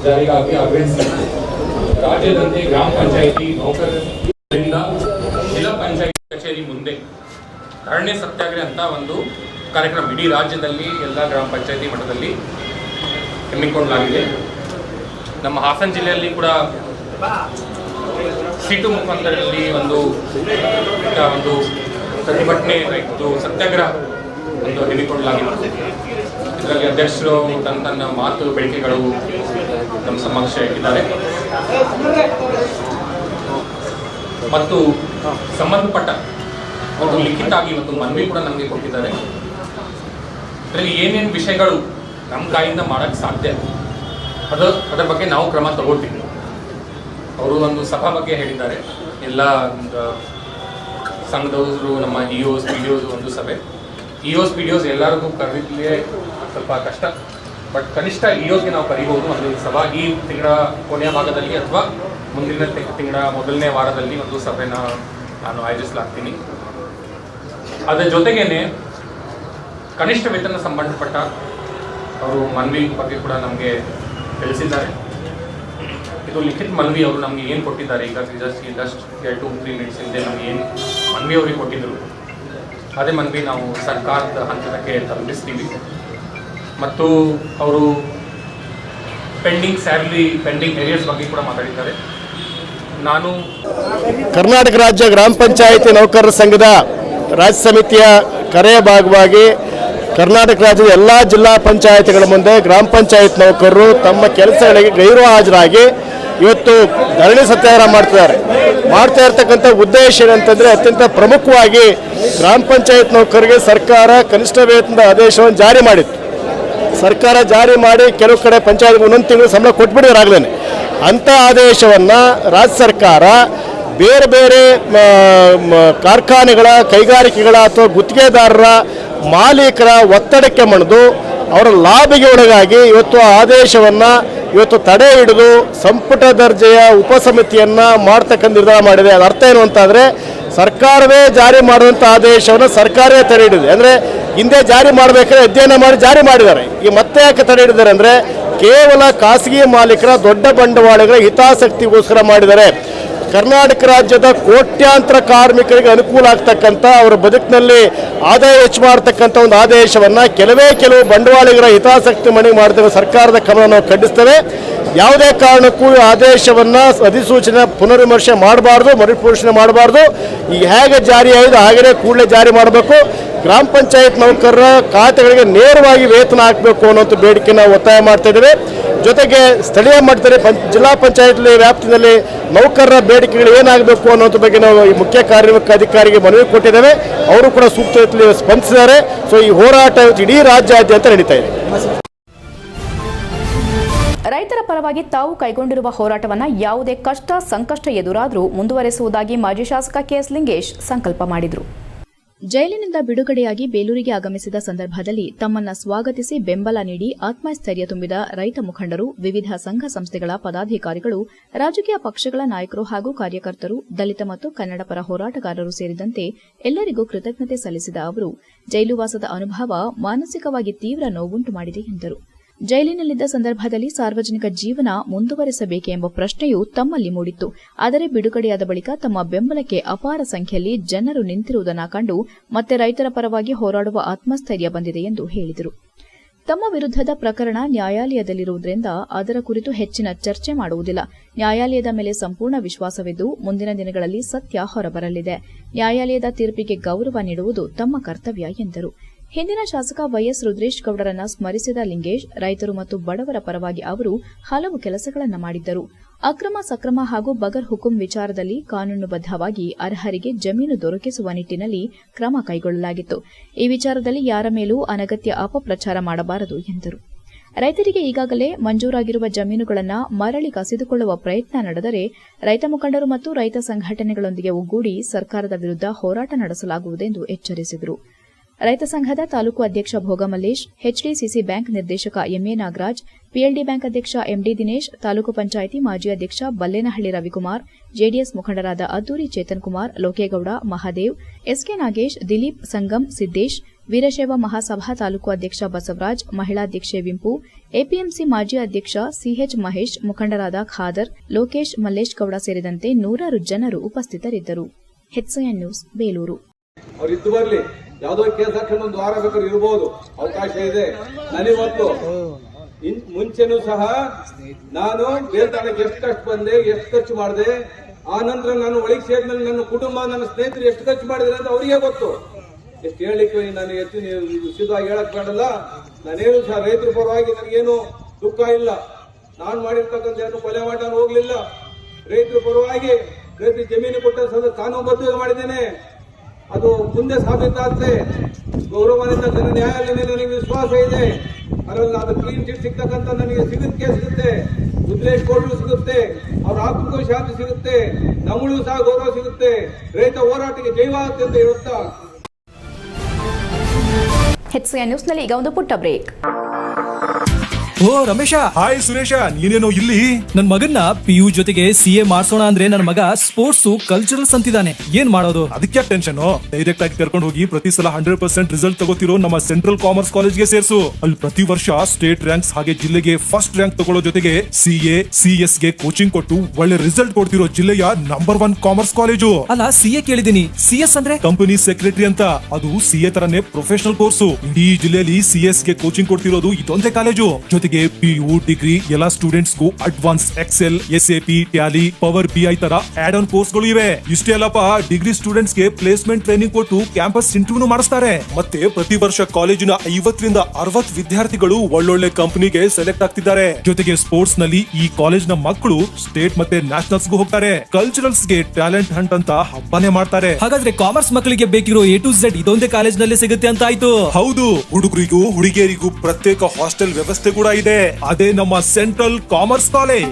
ಜಾರಿಗಾಗಿ ಆಗ್ರಹಿಸಿದ್ದು ರಾಜ್ಯದಂತೆ ಗ್ರಾಮ ಪಂಚಾಯಿತಿ ನೌಕರರಿಂದ ಜಿಲ್ಲಾ ಪಂಚಾಯಿತಿ ಕಚೇರಿ ಮುಂದೆ ಧರಣಿ ಸತ್ಯಾಗ್ರಹ ಅಂತ ಒಂದು ಕಾರ್ಯಕ್ರಮ ಇಡೀ ರಾಜ್ಯದಲ್ಲಿ ಎಲ್ಲ ಗ್ರಾಮ ಪಂಚಾಯಿತಿ ಮಟ್ಟದಲ್ಲಿ ಹಮ್ಮಿಕೊಳ್ಳಲಾಗಿದೆ. ನಮ್ಮ ಹಾಸನ ಜಿಲ್ಲೆಯಲ್ಲಿ ಕೂಡ ಸೀಟು ಮುಖಾಂತರದಲ್ಲಿ ಒಂದು ಪ್ರತಿಭಟನೆ ಇದು ಸತ್ಯಾಗ್ರಹ ಒಂದು ಹಮ್ಮಿಕೊಳ್ಳಲಾಗಿದೆ. ಇದರಲ್ಲಿ ಅಧ್ಯಕ್ಷರು ತನ್ನ ಮಾತು ಬೇಡಿಕೆಗಳು ನಮ್ಮ ಸಮಕ್ಷ ಇಟ್ಟಿದ್ದಾರೆ ಮತ್ತು ಸಂಬಂಧಪಟ್ಟ ಒಂದು ಲಿಖಿತಾಗಿ ಒಂದು ಮನವಿ ಕೂಡ ನಮಗೆ ಕೊಟ್ಟಿದ್ದಾರೆ. ಇದರಲ್ಲಿ ಏನೇನು ವಿಷಯಗಳು ನಮ್ಮ ಕೈಯಿಂದ ಮಾಡೋಕ್ಕೆ ಸಾಧ್ಯ ಅದರ ಬಗ್ಗೆ ನಾವು ಕ್ರಮ ತಗೊಳ್ತೀವಿ. ಅವರು ಒಂದು ಸಭಾ ಬಗ್ಗೆ ಹೇಳಿದ್ದಾರೆ. ಎಲ್ಲ ಸಂಘದವರು ನಮ್ಮ ಇಒಸ್ PDOs ಒಂದು ಸಭೆ ಇಒಸ್ PDOs ಎಲ್ಲರಿಗೂ ಕರೀಲಿಕ್ಕೆ ಸ್ವಲ್ಪ ಕಷ್ಟ, ಬಟ್ ಕನಿಷ್ಠ ಇಒಸ್ಗೆ ನಾವು ಕರಿಬಹುದು. ಒಂದು ಸಭಾ ಈ ತಿಂಗಳ ಕೊನೆಯ ಭಾಗದಲ್ಲಿ ಅಥವಾ ಮುಂದಿನ ತಿಂಗಳ ಮೊದಲನೇ ವಾರದಲ್ಲಿ ಒಂದು ಸಭೆನ ನಾನು ಆಯೋಜಿಸಲಾಗ್ತೀನಿ. ಅದರ ಜೊತೆಗೇನೆ ಕನಿಷ್ಠ ವೇತನ ಸಂಬಂಧಪಟ್ಟ ಅವರು ಮನವಿ ಬಗ್ಗೆ ಕೂಡ ನಮಗೆ ತಿಳಿಸಿದ್ದಾರೆ. ಇದು ಲಿಖಿತ ಮನವಿ ಅವರು ನಮಗೆ ಏನು ಕೊಟ್ಟಿದ್ದಾರೆ, ಈಗ ಜಸ್ಟ್ 2-3 ಮಿನಿಟ್ಸ್ ಹಿಂದೆ ನಮಗೆ ಏನು ಮನವಿ ಅವರಿಗೆ ಕೊಟ್ಟಿದ್ದರು ಅದೇ ಮನವಿ ನಾವು ಸರ್ಕಾರದ ಹಂತಕ್ಕೆ ತಲುಪಿಸ್ತೀವಿ. ಮತ್ತು ಅವರು ಪೆಂಡಿಂಗ್ ಏರಿಯಾಸ್ ಬಗ್ಗೆ ಕೂಡ ಮಾತಾಡಿದ್ದಾರೆ. ನಾನು ಕರ್ನಾಟಕ ರಾಜ್ಯ ಗ್ರಾಮ ಪಂಚಾಯಿತಿ ನೌಕರರ ಸಂಘದ ರಾಜ್ಯ ಸಮಿತಿಯ ಕರೆಯ ಭಾಗವಾಗಿ ಕರ್ನಾಟಕ ರಾಜ್ಯದ ಎಲ್ಲ ಜಿಲ್ಲಾ ಪಂಚಾಯಿತಿಗಳ ಮುಂದೆ ಗ್ರಾಮ ಪಂಚಾಯತ್ ನೌಕರರು ತಮ್ಮ ಕೆಲಸಗಳಿಗೆ ಗೈರು ಹಾಜರಾಗಿ ಇವತ್ತು ಧರಣಿ ಸತ್ಯಾಗ್ರಹ ಮಾಡ್ತಾ ಇರ್ತಕ್ಕಂಥ ಉದ್ದೇಶ ಏನಂತಂದರೆ, ಅತ್ಯಂತ ಪ್ರಮುಖವಾಗಿ ಗ್ರಾಮ ಪಂಚಾಯತ್ ನೌಕರರಿಗೆ ಸರ್ಕಾರ ಕನಿಷ್ಠ ವೇತನದ ಆದೇಶವನ್ನು ಜಾರಿ ಮಾಡಿತ್ತು. ಸರ್ಕಾರ ಜಾರಿ ಮಾಡಿ ಕೆಲವು ಕಡೆ ಪಂಚಾಯತ್ 1 ತಿಂಗಳು ಸಂಬಳ ಕೊಟ್ಬಿಟ್ಟಿದ್ರಾಗಲೇ ಅಂಥ ಆದೇಶವನ್ನು ರಾಜ್ಯ ಸರ್ಕಾರ ಬೇರೆ ಬೇರೆ ಕಾರ್ಖಾನೆಗಳ, ಕೈಗಾರಿಕೆಗಳ ಅಥವಾ ಗುತ್ತಿಗೆದಾರರ ಮಾಲೀಕರ ಒತ್ತಡಕ್ಕೆ ಮಣಿದು ಅವರ ಲಾಭಿಗೆ ಒಳಗಾಗಿ ಇವತ್ತು ಆದೇಶವನ್ನು ತಡೆ ಹಿಡಿದು ಸಂಪುಟ ದರ್ಜೆಯ ಉಪಸಮಿತಿಯನ್ನು ಮಾಡ್ತಕ್ಕಂಥ ನಿರ್ಧಾರ ಮಾಡಿದೆ. ಅದರ ಅರ್ಥ ಏನು ಅಂತಂದರೆ, ಸರ್ಕಾರವೇ ಜಾರಿ ಮಾಡುವಂಥ ಆದೇಶವನ್ನು ಸರ್ಕಾರವೇ ತಡೆ ಹಿಡಿದಿದೆ. ಅಂದರೆ ಹಿಂದೆ ಜಾರಿ ಮಾಡಬೇಕಾದ್ರೆ ಅಧ್ಯಯನ ಮಾಡಿ ಜಾರಿ ಮಾಡಿದ್ದಾರೆ. ಈ ಮತ್ತೆ ಯಾಕೆ ತಡೆ ಹಿಡಿದ್ದಾರೆ ಅಂದರೆ, ಕೇವಲ ಖಾಸಗಿ ಮಾಲೀಕರ ದೊಡ್ಡ ಬಂಡವಾಳಗಳ ಹಿತಾಸಕ್ತಿಗೋಸ್ಕರ ಮಾಡಿದ್ದಾರೆ. ಕರ್ನಾಟಕ ರಾಜ್ಯದ ಕೋಟ್ಯಾಂತರ ಕಾರ್ಮಿಕರಿಗೆ ಅನುಕೂಲ ಆಗ್ತಕ್ಕಂಥ, ಅವರ ಬದುಕಿನಲ್ಲಿ ಆದಾಯ ಹೆಚ್ಚು ಮಾಡ್ತಕ್ಕಂಥ ಒಂದು ಆದೇಶವನ್ನು ಕೆಲವು ಬಂಡವಾಳಿಗರ ಹಿತಾಸಕ್ತಿ ಮನೆ ಮಾಡ್ತಕ್ಕಂಥ ಸರ್ಕಾರದ ಕ್ರಮ ನಾವು ಖಂಡಿಸ್ತೇವೆ. ಯಾವುದೇ ಕಾರಣಕ್ಕೂ ಆದೇಶವನ್ನು ಅಧಿಸೂಚನೆ ಪುನರ್ವಿಮರ್ಶೆ ಮಾಡಬಾರ್ದು, ಮರುಪರಿಶೀಲನೆ ಮಾಡಬಾರ್ದು. ಈಗ ಹೇಗೆ ಜಾರಿ ಆಗಿದೆ ಹಾಗೆಯೇ ಕೂಡಲೇ ಜಾರಿ ಮಾಡಬೇಕು. ಗ್ರಾಮ ಪಂಚಾಯತ್ ನೌಕರರ ಖಾತೆಗಳಿಗೆ ನೇರವಾಗಿ ವೇತನ ಹಾಕಬೇಕು ಅನ್ನೋಂಥ ಬೇಡಿಕೆ ನಾವು ಒತ್ತಾಯ ಮಾಡ್ತಾ ಇದ್ದೇವೆ. ಜೊತೆಗೆ ಸ್ಥಳೀಯ ಮಟ್ಟದಲ್ಲಿ ಜಿಲ್ಲಾ ಪಂಚಾಯತ್ ವ್ಯಾಪ್ತಿಯಲ್ಲಿ ನೌಕರರ ಬೇಡಿಕೆಗಳು ಏನಾಗಬೇಕು ಅನ್ನೋದ್ರ ಬಗ್ಗೆ ನಾವು ಈ ಮುಖ್ಯ ಕಾರ್ಯನಿರ್ವಾಹಕ ಅಧಿಕಾರಿಗೆ ಮನವಿ ಕೊಟ್ಟಿದ್ದೇವೆ. ಅವರು ಕೂಡ ಸೂಕ್ತ ರೀತಿಯಲ್ಲಿ ಸ್ಪಂದಿಸಿದ್ದಾರೆ. ಸೊ ಈ ಹೋರಾಟ ಇಡೀ ರಾಜ್ಯಾದ್ಯಂತ ನಡೀತಾ ಇದೆ. ರೈತರ ಪರವಾಗಿ ತಾವು ಕೈಗೊಂಡಿರುವ ಹೋರಾಟವನ್ನು ಯಾವುದೇ ಕಷ್ಟ ಸಂಕಷ್ಟ ಎದುರಾದರೂ ಮುಂದುವರೆಸುವುದಾಗಿ ಮಾಜಿ ಶಾಸಕ ಕೆಎಸ್ ಲಿಂಗೇಶ್ ಸಂಕಲ್ಪ ಮಾಡಿದರು. ಜೈಲಿನಿಂದ ಬಿಡುಗಡೆಯಾಗಿ ಬೇಲೂರಿಗೆ ಆಗಮಿಸಿದ ಸಂದರ್ಭದಲ್ಲಿ ತಮ್ಮನ್ನ ಸ್ವಾಗತಿಸಿ ಬೆಂಬಲ ನೀಡಿ ಆತ್ಮಸ್ಥೈರ್ಯ ತುಂಬಿದ ರೈತ ಮುಖಂಡರು, ವಿವಿಧ ಸಂಘ ಸಂಸ್ಥೆಗಳ ಪದಾಧಿಕಾರಿಗಳು, ರಾಜಕೀಯ ಪಕ್ಷಗಳ ನಾಯಕರು ಹಾಗೂ ಕಾರ್ಯಕರ್ತರು, ದಲಿತ ಮತ್ತು ಕನ್ನಡ ಪರ ಹೋರಾಟಗಾರರು ಸೇರಿದಂತೆ ಎಲ್ಲರಿಗೂ ಕೃತಜ್ಞತೆ ಸಲ್ಲಿಸಿದ ಅವರು, ಜೈಲುವಾಸದ ಅನುಭವ ಮಾನಸಿಕವಾಗಿ ತೀವ್ರ ನೋವುಂಟು ಮಾಡಿದೆ ಎಂದರು. ಜೈಲಿನಲ್ಲಿದ್ದ ಸಂದರ್ಭದಲ್ಲಿ ಸಾರ್ವಜನಿಕ ಜೀವನ ಮುಂದುವರೆಸಬೇಕೆ ಎಂಬ ಪ್ರಶ್ನೆಯೂ ತಮ್ಮಲ್ಲಿ ಮೂಡಿತ್ತು. ಆದರೆ ಬಿಡುಗಡೆಯಾದ ಬಳಿಕ ತಮ್ಮ ಬೆಂಬಲಕ್ಕೆ ಅಪಾರ ಸಂಖ್ಯೆಯಲ್ಲಿ ಜನರು ನಿಂತಿರುವುದನ್ನು ಕಂಡು ಮತ್ತೆ ರೈತರ ಪರವಾಗಿ ಹೋರಾಡುವ ಆತ್ಮಸ್ಥೈರ್ಯ ಬಂದಿದೆ ಎಂದು ಹೇಳಿದರು. ತಮ್ಮ ವಿರುದ್ಧದ ಪ್ರಕರಣ ನ್ಯಾಯಾಲಯದಲ್ಲಿರುವುದರಿಂದ ಅದರ ಕುರಿತು ಹೆಚ್ಚಿನ ಚರ್ಚೆ ಮಾಡುವುದಿಲ್ಲ. ನ್ಯಾಯಾಲಯದ ಮೇಲೆ ಸಂಪೂರ್ಣ ವಿಶ್ವಾಸವಿದ್ದು ಮುಂದಿನ ದಿನಗಳಲ್ಲಿ ಸತ್ಯ ಹೊರಬರಲಿದೆ. ನ್ಯಾಯಾಲಯದ ತೀರ್ಪಿಗೆ ಗೌರವ ನೀಡುವುದು ತಮ್ಮ ಕರ್ತವ್ಯ ಎಂದರು. ಹಿಂದಿನ ಶಾಸಕ ವೈಎಸ್ ರುದ್ರೇಶ್ ಗೌಡರನ್ನ ಸ್ಮರಿಸಿದ ಲಿಂಗೇಶ್, ರೈತರು ಮತ್ತು ಬಡವರ ಪರವಾಗಿ ಅವರು ಹಲವು ಕೆಲಸಗಳನ್ನು ಮಾಡಿದ್ದರು. ಅಕ್ರಮ ಸಕ್ರಮ ಹಾಗೂ ಬಗರ್ ಹುಕುಂ ವಿಚಾರದಲ್ಲಿ ಕಾನೂನುಬದ್ದವಾಗಿ ಅರ್ಹರಿಗೆ ಜಮೀನು ದೊರಕಿಸುವ ನಿಟ್ಟಿನಲ್ಲಿ ಕ್ರಮ ಕೈಗೊಳ್ಳಲಾಗಿತ್ತು. ಈ ವಿಚಾರದಲ್ಲಿ ಯಾರ ಮೇಲೂ ಅನಗತ್ಯ ಅಪಪ್ರಚಾರ ಮಾಡಬಾರದು ಎಂದರು. ರೈತರಿಗೆ ಈಗಾಗಲೇ ಮಂಜೂರಾಗಿರುವ ಜಮೀನುಗಳನ್ನು ಮರಳಿ ಕಸಿದುಕೊಳ್ಳುವ ಪ್ರಯತ್ನ ನಡೆದರೆ ರೈತ ಮುಖಂಡರು ಮತ್ತು ರೈತ ಸಂಘಟನೆಗಳೊಂದಿಗೆ ಒಗ್ಗೂಡಿ ಸರ್ಕಾರದ ವಿರುದ್ಧ ಹೋರಾಟ ನಡೆಸಲಾಗುವುದೆಂದು ಎಚ್ಚರಿಸಿದರು. ರೈತ ಸಂಘದ ತಾಲೂಕು ಅಧ್ಯಕ್ಷ ಭೋಗಮಲ್ಲೇಶ್, ಎಚ್ಡಿಸಿಸಿ ಬ್ಯಾಂಕ್ ನಿರ್ದೇಶಕ ಎಂಎ ನಾಗರಾಜ್, ಪಿಎಲ್ಡಿ ಬ್ಯಾಂಕ್ ಅಧ್ಯಕ್ಷ ಎಂಡಿ ದಿನೇಶ್, ತಾಲೂಕು ಪಂಚಾಯಿತಿ ಮಾಜಿ ಅಧ್ಯಕ್ಷ ಬಲ್ಲೇನಹಳ್ಳಿ ರವಿಕುಮಾರ್, ಜೆಡಿಎಸ್ ಮುಖಂಡರಾದ ಅದ್ದೂರಿ ಚೇತನ್ ಕುಮಾರ್, ಲೋಕೇಗೌಡ, ಮಹಾದೇವ್, ಎಸ್ಕೆ ನಾಗೇಶ್, ದಿಲೀಪ್, ಸಂಗಮ್, ಸಿದ್ದೇಶ್, ವೀರಶೈವ ಮಹಾಸಭಾ ತಾಲೂಕು ಅಧ್ಯಕ್ಷ ಬಸವರಾಜ್, ಮಹಿಳಾಧ್ಯಕ್ಷೆ ವಿಂಪು, ಎಪಿಎಂಸಿ ಮಾಜಿ ಅಧ್ಯಕ್ಷ ಸಿಎಚ್ ಮಹೇಶ್, ಮುಖಂಡರಾದ ಖಾದರ್, ಲೋಕೇಶ್, ಮಲ್ಲೇಶ್ ಗೌಡ ಸೇರಿದಂತೆ ನೂರಾರು ಜನರು ಉಪಸ್ಥಿತರಿದ್ದರು. HCN news, Belur. ಯಾವುದೋ ಕೇಸ್ ಹಾಕೊಂಡು ಒಂದು ವಾರ ಬೇಕಾದ್ರೂ ಇರಬಹುದು, ಅವಕಾಶ ಇದೆ. ನನಗೊತ್ತು ಮುಂಚೆನೂ ಸಹ ನಾನು ಬೇಲ್ತಾಣಕ್ಕೆ ಎಷ್ಟು ಕಷ್ಟ ಬಂದೆ, ಎಷ್ಟು ಖರ್ಚು ಮಾಡಿದೆ, ಆ ನಂತರ ನಾನು ಒಳಗೆ ಸೇರಿದ್ಮೇಲೆ ನನ್ನ ಕುಟುಂಬ, ನನ್ನ ಸ್ನೇಹಿತರು ಎಷ್ಟು ಖರ್ಚು ಮಾಡಿದ್ರೆ ಅಂತ ಅವರಿಗೆ ಗೊತ್ತು. ಎಷ್ಟು ಹೇಳಲಿಕ್ಕೆ ನಾನು ಸಿದ್ಧವಾಗಿ ಹೇಳಕ್ ಬೇಡಲ್ಲ. ನಾನೇನು ಸಹ ರೈತರ ಪರವಾಗಿ ನನಗೇನು ದುಃಖ ಇಲ್ಲ. ನಾನು ಮಾಡಿರ್ತಕ್ಕಂಥ ಏನು ಕೊಲೆ ಮಾಡಿ ನಾನು ಹೋಗ್ಲಿಲ್ಲ. ರೈತರ ಪರವಾಗಿ ರೈತರ ಜಮೀನು ಕೊಟ್ಟ ಕಾನೂನುಬದ್ಧ ಮಾಡಿದ್ದೇನೆ. ಅದು ಮುಂದೆ ಸಾಬೀತಾಗುತ್ತೆ. ಗೌರವದಿಂದ ನ್ಯಾಯಾಲಯದಲ್ಲಿ ನನಗೆ ವಿಶ್ವಾಸ ಇದೆ. ಅದರಲ್ಲಿ ಅದು ಕ್ಲೀನ್ ಚಿಟ್ ಸಿಗ್ತಕ್ಕಂಥ ನನಗೆ ಸಿಗುತ್ತೆ. ರುದ್ರೇಶ್ ಗೌಡರು ಸಿಗುತ್ತೆ, ಅವ್ರ ಆತ್ಮಕ್ಕೂ ಶಾಂತಿ ಸಿಗುತ್ತೆ, ನಮಗೂ ಸಹ ಗೌರವ ಸಿಗುತ್ತೆ. ರೈತ ಹೋರಾಟಕ್ಕೆ ಜೈವಾಗುತ್ತೆ ಅಂತ ಹೇಳುತ್ತಾ HCN ನ್ಯೂಸ್ನಲ್ಲಿ ಈಗ ಒಂದು ಪುಟ್ಟ ಬ್ರೇಕ್. ಓ ರಮೇಶ, ಹಾಯ್ ಸುರೇಶ, ನೀನೇನೋ ಇಲ್ಲಿ? ನನ್ ಮಗನ್ನ PU ಜೊತೆಗೆ CA ಮಾಡ್ಸೋಣ ಅಂದ್ರೆ ನನ್ನ ಮಗ ಸ್ಪೋರ್ಟ್ಸ್ ಕಲ್ಚರಲ್ಸ್ ಅಂತಿದ್ದಾನೆ. ಏನ್ ಮಾಡೋದು? ಅದಕ್ಕೆ ಟೆನ್ಷನ್. ಡೈರೆಕ್ಟ್ ಆಗಿ ಕರ್ಕೊಂಡು ಹೋಗಿ ಪ್ರತಿ ಸಲ 100% ರಿಸಲ್ಟ್ ತಗೋತಿರೋ ನಮ್ಮ ಸೆಂಟ್ರಲ್ ಕಾಮರ್ಸ್ ಕಾಲೇಜ್ಗೆ ಸೇರ್ಸು. ಅಲ್ಲಿ ಪ್ರತಿ ವರ್ಷ ಸ್ಟೇಟ್ ರ್ಯಾಂಕ್ಸ್ ಹಾಗೆ ಜಿಲ್ಲೆಗೆ ಫಸ್ಟ್ ರ್ಯಾಂಕ್ ತಗೊಳ್ಳೋ ಜೊತೆಗೆ CA CS ಗೆ ಕೋಚಿಂಗ್ ಕೊಟ್ಟು ಒಳ್ಳೆ ರಿಸಲ್ಟ್ ಕೊಡ್ತಿರೋ ಜಿಲ್ಲೆಯ ನಂಬರ್ 1 ಕಾಮರ್ಸ್ ಕಾಲೇಜು. ಅಲ್ಲ, CA ಕೇಳಿದೀನಿ, CS ಅಂದ್ರೆ ಕಂಪನಿ ಸೆಕ್ರೆಟರಿ ಅಂತ. ಅದು CA ತರನೇ ಪ್ರೊಫೆಷನಲ್ ಕೋರ್ಸ್. ಇಡೀ ಜಿಲ್ಲೆಯಲ್ಲಿ CS ಗೆ ಕೋಚಿಂಗ್ ಕೊಡ್ತಿರೋದು ಇದೊಂದೇ ಕಾಲೇಜು. ಜೊತೆಗೆ PU ಡಿಗ್ರಿ ಎಲ್ಲ ಸ್ಟೂಡೆಂಟ್ಸ್ ಗೂ advance Excel, SAP, Tally, power BI ತರ ಆಡ್ ಆನ್ ಕೋರ್ಸ್ ಗಳು ಇವೆ. ಇಷ್ಟೇ ಅಲ್ಲಪ್ಪ, ಡಿಗ್ರಿ ಸ್ಟೂಡೆಂಟ್ಸ್ ಗೆ ಪ್ಲೇಸ್ಮೆಂಟ್ ಟ್ರೈನಿಂಗ್ ಕೊಟ್ಟು ಕ್ಯಾಂಪಸ್ ಇಂಟರ್ವ್ಯೂ ಮಾಡಿಸ್ತಾರೆ. ಮತ್ತೆ ಪ್ರತಿ ವರ್ಷ ಕಾಲೇಜಿನ 50 ರಿಂದ 60 ವಿದ್ಯಾರ್ಥಿಗಳು ಒಳ್ಳೊಳ್ಳೆ ಕಂಪನಿಗೆ ಸೆಲೆಕ್ಟ್ ಆಗ್ತಿದ್ದಾರೆ. ಜೊತೆಗೆ ಸ್ಪೋರ್ಟ್ಸ್ ನಲ್ಲಿ ಈ ಕಾಲೇಜ್ ನ ಮಕ್ಕಳು ಸ್ಟೇಟ್ ಮತ್ತೆ ನ್ಯಾಷನಲ್ಸ್ ಗೂ ಹೋಗ್ತಾರೆ. ಕಲ್ಚರಲ್ಸ್ ಗೆ ಟ್ಯಾಲೆಂಟ್ ಹಂಟ್ ಅಂತ ಹಬ್ಬನೇ ಮಾಡ್ತಾರೆ. ಹಾಗಾದ್ರೆ ಕಾಮರ್ಸ್ ಮಕ್ಕಳಿಗೆ ಬೇಕಿರೋ A to Z ಇದೊಂದೇ ಕಾಲೇಜ್ ನಲ್ಲಿ ಸಿಗುತ್ತೆ ಅಂತ ಆಯ್ತು. ಹೌದು, ಹುಡುಗರಿಗೂ ಹುಡುಗಿಯರಿಗೂ ಪ್ರತ್ಯೇಕ ಹಾಸ್ಟೆಲ್ ವ್ಯವಸ್ಥೆ ಕೂಡ ಇದೆ. ಅದೇ ನಮ್ಮ ಸೆಂಟ್ರಲ್ ಕಾಮರ್ಸ್ ಕಾಲೇಜ್.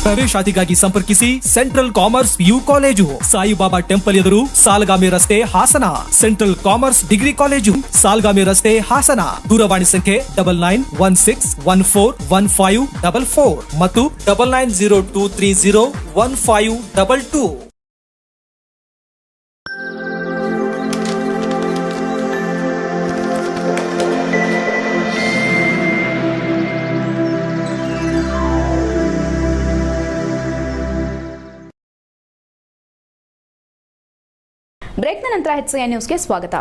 ಪ್ರವೇಶಾತಿಗಾಗಿ ಸಂಪರ್ಕಿಸಿ central commerce PU college, Saibaba temple ಎದುರು, ಸಾಲಗಾಮಿ ರಸ್ತೆ, Hassan. Central commerce degree college, Salagami ರಸ್ತೆ, ಹಾಸನ. ದೂರವಾಣಿ ಸಂಖ್ಯೆ 9916141544 ಮತ್ತು 9902301522. ಬ್ರೇಕ್ನ ನಂತರ HCN ನ್ಯೂಸ್ಗೆ ಸ್ವಾಗತ.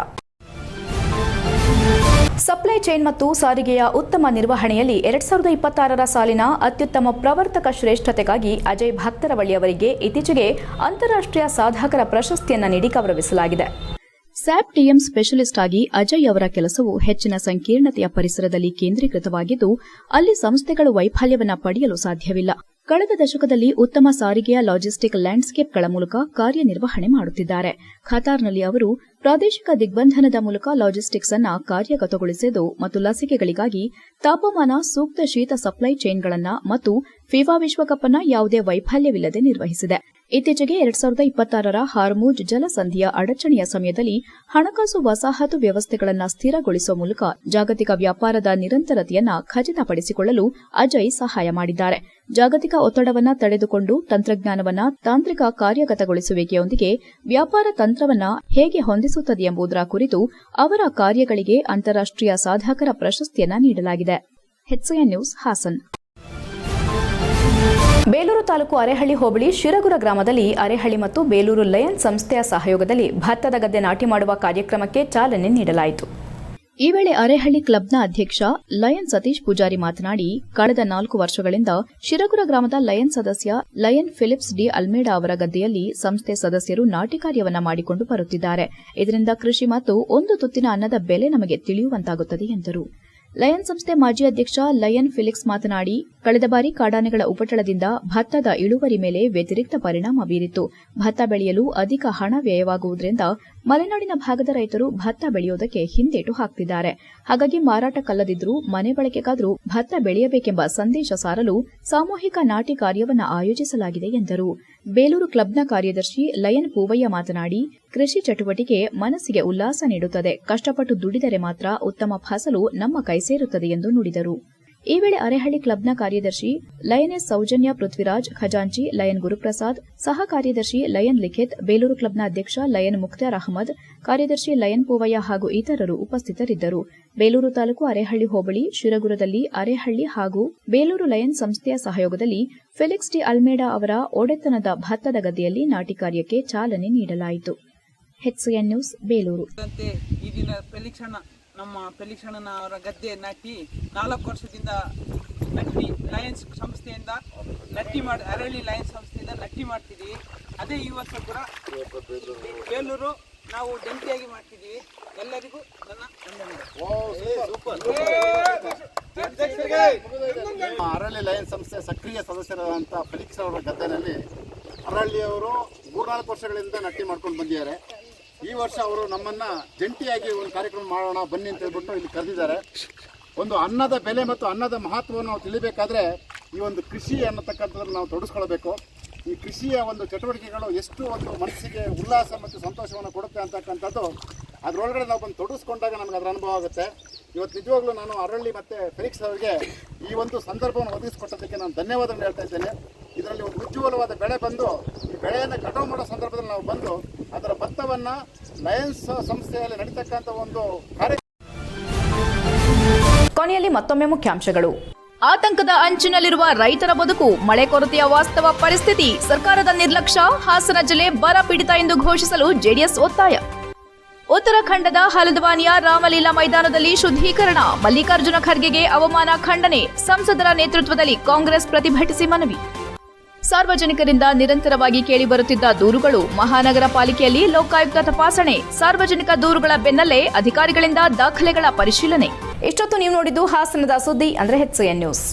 ಸಪ್ಲೈ ಚೈನ್ ಮತ್ತು ಸಾರಿಗೆಯ ಉತ್ತಮ ನಿರ್ವಹಣೆಯಲ್ಲಿ 2026ರ ಸಾಲಿನ ಅತ್ಯುತ್ತಮ ಪ್ರವರ್ತಕ ಶ್ರೇಷ್ಠತೆಗಾಗಿ ಅಜಯ್ ಭಕ್ತರವಳ್ಳಿ ಅವರಿಗೆ ಇತ್ತೀಚೆಗೆ ಅಂತಾರಾಷ್ಟ್ರೀಯ ಸಾಧಕರ ಪ್ರಶಸ್ತಿಯನ್ನು ನೀಡಿ ಗೌರವಿಸಲಾಗಿದೆ. ಸ್ಯಾಪ್ TM ಸ್ಪೆಷಲಿಸ್ಟ್ ಆಗಿ ಅಜಯ್ ಅವರ ಕೆಲಸವು ಹೆಚ್ಚಿನ ಸಂಕೀರ್ಣತೆಯ ಪರಿಸರದಲ್ಲಿ ಕೇಂದ್ರೀಕೃತವಾಗಿದ್ದು, ಅಲ್ಲಿ ಸಂಸ್ಥೆಗಳು ವೈಫಲ್ಯವನ್ನು ಪಡೆಯಲು ಸಾಧ್ಯವಿಲ್ಲ. ಕಳೆದ ದಶಕದಲ್ಲಿ ಉತ್ತಮ ಸಾರಿಗೆಯ ಲಾಜಿಸ್ಟಿಕ್ ಲ್ಯಾಂಡ್ಸ್ಕೇಪ್ಗಳ ಮೂಲಕ ಕಾರ್ಯನಿರ್ವಹಣೆ ಮಾಡುತ್ತಿದ್ದಾರೆ. ಖತಾರ್ನಲ್ಲಿ ಅವರು ಪ್ರಾದೇಶಿಕ ದಿಗ್ಬಂಧನದ ಮೂಲಕ ಲಾಜಿಸ್ಟಿಕ್ಸ್ ಅನ್ನು ಕಾರ್ಯಗತಗೊಳಿಸಿದ್ದು ಮತ್ತು ಲಸಿಕೆಗಳಿಗಾಗಿ ತಾಪಮಾನ ಸೂಕ್ತ ಶೀತ ಸಪ್ಲೈ ಚೈನ್ಗಳನ್ನು ಮತ್ತು ಫಿಫಾ ವಿಶ್ವಕಪ್ ಅನ್ನು ಯಾವುದೇ ವೈಫಲ್ಯವಿಲ್ಲದೆ ನಿರ್ವಹಿಸಿದೆ. ಇತ್ತೀಚೆಗೆ 2026ರ ಹಾರ್ಮುಜ್ ಜಲಸಂಧಿಯ ಅಡಚಣೆಯ ಸಮಯದಲ್ಲಿ ಹಣಕಾಸು ವಸಾಹತು ವ್ಯವಸ್ಥೆಗಳನ್ನು ಸ್ಥಿರಗೊಳಿಸುವ ಮೂಲಕ ಜಾಗತಿಕ ವ್ಯಾಪಾರದ ನಿರಂತರತೆಯನ್ನು ಖಚಿತಪಡಿಸಿಕೊಳ್ಳಲು ಅಜಯ್ ಸಹಾಯ ಮಾಡಿದ್ದಾರೆ. ಜಾಗತಿಕ ಒತ್ತಡವನ್ನು ತಡೆದುಕೊಂಡು ತಂತ್ರಜ್ಞಾನವನ್ನು ತಾಂತ್ರಿಕ ಕಾರ್ಯಗತಗೊಳಿಸುವಿಕೆಯೊಂದಿಗೆ ವ್ಯಾಪಾರ ತಂತ್ರವನ್ನು ಹೇಗೆ ಹೊಂದಿಸುತ್ತದೆ ಎಂಬುದರ ಕುರಿತು ಅವರ ಕಾರ್ಯಗಳಿಗೆ ಅಂತಾರಾಷ್ಟ್ರೀಯ ಸಾಧಕರ ಪ್ರಶಸ್ತಿಯನ್ನು ನೀಡಲಾಗಿದೆ. HCN news Hassan. ಬೇಲೂರು ತಾಲೂಕು ಅರೇಹಳ್ಳಿ ಹೋಬಳಿ ಶಿರಗುರ ಗ್ರಾಮದಲ್ಲಿ ಅರೇಹಳ್ಳಿ ಮತ್ತು ಬೇಲೂರು ಲಯನ್ ಸಂಸ್ಥೆಯ ಸಹಯೋಗದಲ್ಲಿ ಭತ್ತದ ಗದ್ದೆ ನಾಟಿ ಮಾಡುವ ಕಾರ್ಯಕ್ರಮಕ್ಕೆ ಚಾಲನೆ ನೀಡಲಾಯಿತು. ಈ ವೇಳೆ ಅರೇಹಳ್ಳಿ ಕ್ಲಬ್ನ ಅಧ್ಯಕ್ಷ ಲಯನ್ ಸತೀಶ್ ಪೂಜಾರಿ ಮಾತನಾಡಿ, ಕಳೆದ 4 ವರ್ಷಗಳಿಂದ ಶಿರಗುರ ಗ್ರಾಮದ ಲಯನ್ ಸದಸ್ಯ ಲಯನ್ ಫಿಲಿಪ್ಸ್ ಡಿ ಅಲ್ಮೇಡಾ ಅವರ ಗದ್ದೆಯಲ್ಲಿ ಸಂಸ್ಥೆ ಸದಸ್ಯರು ನಾಟಿ ಕಾರ್ಯವನ್ನ ಮಾಡಿಕೊಂಡು ಬರುತ್ತಿದ್ದಾರೆ. ಇದರಿಂದ ಕೃಷಿ ಮತ್ತು ಒಂದು ತುತ್ತಿನ ಅನ್ನದ ಬೆಲೆ ನಮಗೆ ತಿಳಿಯುವಂತಾಗುತ್ತದೆ ಎಂದರು. ಲಯನ್ ಸಂಸ್ಥೆ ಮಾಜಿ ಅಧ್ಯಕ್ಷ ಲಯನ್ ಫಿಲಿಕ್ಸ್ ಮಾತನಾಡಿ, ಕಳೆದ ಬಾರಿ ಕಾಡಾನೆಗಳ ಉಪಟಳದಿಂದ ಭತ್ತದ ಇಳುವರಿ ಮೇಲೆ ವ್ಯತಿರಿಕ್ತ ಪರಿಣಾಮ ಬೀರಿತ್ತು. ಭತ್ತ ಬೆಳೆಯಲು ಅಧಿಕ ಹಣ ವ್ಯಯವಾಗುವುದರಿಂದ ಮಲೆನಾಡಿನ ಭಾಗದ ರೈತರು ಭತ್ತ ಬೆಳೆಯುವುದಕ್ಕೆ ಹಿಂದೇಟು ಹಾಕ್ತಿದ್ದಾರೆ. ಹಾಗಾಗಿ ಮಾರಾಟಕ್ಕಲ್ಲದಿದ್ರೂ ಮನೆ ಬಳಕೆಗಾದರೂ ಭತ್ತ ಬೆಳೆಯಬೇಕೆಂಬ ಸಂದೇಶ ಸಾರಲು ಸಾಮೂಹಿಕ ನಾಟಿ ಕಾರ್ಯವನ್ನು ಆಯೋಜಿಸಲಾಗಿದೆ ಎಂದರು. ಬೇಲೂರು ಕ್ಲಬ್ನ ಕಾರ್ಯದರ್ಶಿ ಲಯನ್ ಪೂವಯ್ಯ ಮಾತನಾಡಿ, ಕೃಷಿ ಚಟುವಟಿಕೆ ಮನಸ್ಸಿಗೆ ಉಲ್ಲಾಸ ನೀಡುತ್ತದೆ. ಕಷ್ಟಪಟ್ಟು ದುಡಿದರೆ ಮಾತ್ರ ಉತ್ತಮ ಫಸಲು ನಮ್ಮ ಕೈ ಸೇರುತ್ತದೆ ಎಂದು ನುಡಿದರು. ಈ ವೇಳೆ ಅರೇಹಳ್ಳಿ ಕ್ಲಬ್ನ ಕಾರ್ಯದರ್ಶಿ ಲಯನೆಸ್ ಸೌಜನ್ಯ ಪೃಥ್ವಿರಾಜ್, ಖಜಾಂಚಿ ಲಯನ್ ಗುರುಪ್ರಸಾದ್, ಸಹ ಕಾರ್ಯದರ್ಶಿ ಲಯನ್ ಲಿಖಿತ್, ಬೇಲೂರು ಕ್ಲಬ್ನ ಅಧ್ಯಕ್ಷ ಲಯನ್ ಮುಖ್ತಾರ್ ಅಹಮದ್, ಕಾರ್ಯದರ್ಶಿ ಲಯನ್ ಪೂವಯ್ಯ ಹಾಗೂ ಇತರರು ಉಪಸ್ಥಿತರಿದ್ದರು. ಬೇಲೂರು ತಾಲೂಕು ಅರೇಹಳ್ಳಿ ಹೋಬಳಿ ಶಿರಗುರದಲ್ಲಿ ಅರೇಹಳ್ಳಿ ಹಾಗೂ ಬೇಲೂರು ಲಯನ್ ಸಂಸ್ಥೆಯ ಸಹಯೋಗದಲ್ಲಿ ಫೆಲಿಕ್ಸ್ ಡಿ ಅಲ್ಮೇಡಾ ಅವರ ಒಡೆತನದ ಭತ್ತದ ಗದ್ದೆಯಲ್ಲಿ ನಾಟಿ ಕಾರ್ಯಕ್ಕೆ ಚಾಲನೆ ನೀಡಲಾಯಿತು. HCN news Belur. ಈ ದಿನ ನಮ್ಮ ಫೆಲಿಕ್ಷಣ್ಣನ ಅವರ ಗದ್ದೆ ನಾಟಿ 4 ವರ್ಷದಿಂದ ಲಯನ್ಸ್ ಸಂಸ್ಥೆಯಿಂದ ಅರಳಿ ಲಯನ್ಸ್ ಸಂಸ್ಥೆಯಿಂದ ನಟ್ಟಿ ಮಾಡ್ತಿದ್ದೀವಿ. ಅದೇ ಈ ವರ್ಷ ಕೂಡ ಬೇಲೂರು ನಾವು ಜಂಟಿಯಾಗಿ ಮಾಡ್ತಿದ್ದೀವಿ. ಎಲ್ಲರಿಗೂ ನನ್ನ ಅರಳಿ ಲಯನ್ ಸಂಸ್ಥೆ ಸಕ್ರಿಯ ಸದಸ್ಯರಾದಂಥ ಫೆಲಿಕ್ಸ್ ಅವರ ಗದ್ದೆನಲ್ಲಿ ಅರಳ್ಳಿಯವರು 3-4 ವರ್ಷಗಳಿಂದ ನಟ್ಟಿ ಮಾಡ್ಕೊಂಡು ಬಂದಿದ್ದಾರೆ. ಈ ವರ್ಷ ಅವರು ನಮ್ಮನ್ನು ಜಂಟಿಯಾಗಿ ಒಂದು ಕಾರ್ಯಕ್ರಮ ಮಾಡೋಣ ಬನ್ನಿ ಅಂತ ಹೇಳ್ಬಿಟ್ಟು ಇಲ್ಲಿ ಕರೆದಿದ್ದಾರೆ. ಒಂದು ಅನ್ನದ ಬೆಲೆ ಮತ್ತು ಅನ್ನದ ಮಹತ್ವವನ್ನು ನಾವು ತಿಳಿಬೇಕಾದ್ರೆ ಈ ಒಂದು ಕೃಷಿ ಅನ್ನತಕ್ಕಂಥದ್ದನ್ನು ನಾವು ತೊಡಗಿಸ್ಕೊಳ್ಬೇಕು. ಈ ಕೃಷಿಯ ಒಂದು ಚಟುವಟಿಕೆಗಳು ಎಷ್ಟು ಒಂದು ಮನಸ್ಸಿಗೆ ಉಲ್ಲಾಸ ಮತ್ತು ಸಂತೋಷವನ್ನು ಕೊಡುತ್ತೆ ಅಂತಕ್ಕಂಥದ್ದು ಅದರೊಳಗಡೆ ನಾವು ಬಂದು ತೊಡಗಿಸ್ಕೊಂಡಾಗ ನಮಗೆ ಅದರ ಅನುಭವ ಆಗುತ್ತೆ. ಇವತ್ತು ನಿಜವಾಗ್ಲೂ ನಾನು ಅರಳ್ಳಿ ಮತ್ತು ಫೆಲಿಕ್ಸ್ ಅವರಿಗೆ ಈ ಒಂದು ಸಂದರ್ಭವನ್ನು ಒದಗಿಸಿಕೊಟ್ಟದಕ್ಕೆ ನಾನು ಧನ್ಯವಾದವನ್ನು ಹೇಳ್ತಾ ಇದ್ದೇನೆ. ಇದರಲ್ಲಿ ಒಂದು ಉಜ್ವಲವಾದ ಬೆಳೆ ಬಂದು ಈ ಬೆಳೆಯನ್ನು ಕಟಾವು ಮಾಡೋ ಸಂದರ್ಭದಲ್ಲಿ ನಾವು ಬಂದು ಅದರ ಭತ್ತವನ್ನು ಲಯನ್ಸ್ ಸಂಸ್ಥೆಯಲ್ಲಿ ನಡೀತಕ್ಕಂಥ ಒಂದು ಕಾರ್ಯ. ಕೊನೆಯಲ್ಲಿ ಮತ್ತೊಮ್ಮೆ ಮುಖ್ಯಾಂಶಗಳು. ಆತಂಕದ ಅಂಚಿನಲ್ಲಿರುವ ರೈತರ ಬದುಕು, ಮಳೆ ಕೊರತೆಯ ವಾಸ್ತವ ಪರಿಸ್ಥಿತಿ, ಸರ್ಕಾರದ ನಿರ್ಲಕ್ಷ್ಯ, ಹಾಸನ ಜಿಲ್ಲೆ ಬರ ಪೀಡಿತ ಎಂದು ಘೋಷಿಸಲು ಜೆಡಿಎಸ್ ಒತ್ತಾಯ. ಉತ್ತರಾಖಂಡದ ಹಲ್ದ್ವಾನಿಯ ರಾಮಲೀಲಾ ಮೈದಾನದಲ್ಲಿ ಶುದ್ಧೀಕರಣ, ಮಲ್ಲಿಕಾರ್ಜುನ ಖರ್ಗೆಗೆ ಅವಮಾನ ಖಂಡನೆ, ಸಂಸದರ ನೇತೃತ್ವದಲ್ಲಿ ಕಾಂಗ್ರೆಸ್ ಪ್ರತಿಭಟಿಸಿ ಮನವಿ. ಸಾರ್ವಜನಿಕರಿಂದ ನಿರಂತರವಾಗಿ ಕೇಳಿಬರುತ್ತಿದ್ದ ದೂರುಗಳು, ಮಹಾನಗರ ಪಾಲಿಕೆಯಲ್ಲಿ ಲೋಕಾಯುಕ್ತ ತಪಾಸಣೆ, ಸಾರ್ವಜನಿಕ ದೂರುಗಳ ಬೆನ್ನಲ್ಲೇ ಅಧಿಕಾರಿಗಳಿಂದ ದಾಖಲೆಗಳ ಪರಿಶೀಲನೆ. ಇಷ್ಟೊತ್ತು ನೀವು ನೋಡಿದ್ದು ಹಾಸನದ ಸುದ್ದಿ ಅಂದ್ರೆ HCN ನ್ಯೂಸ್.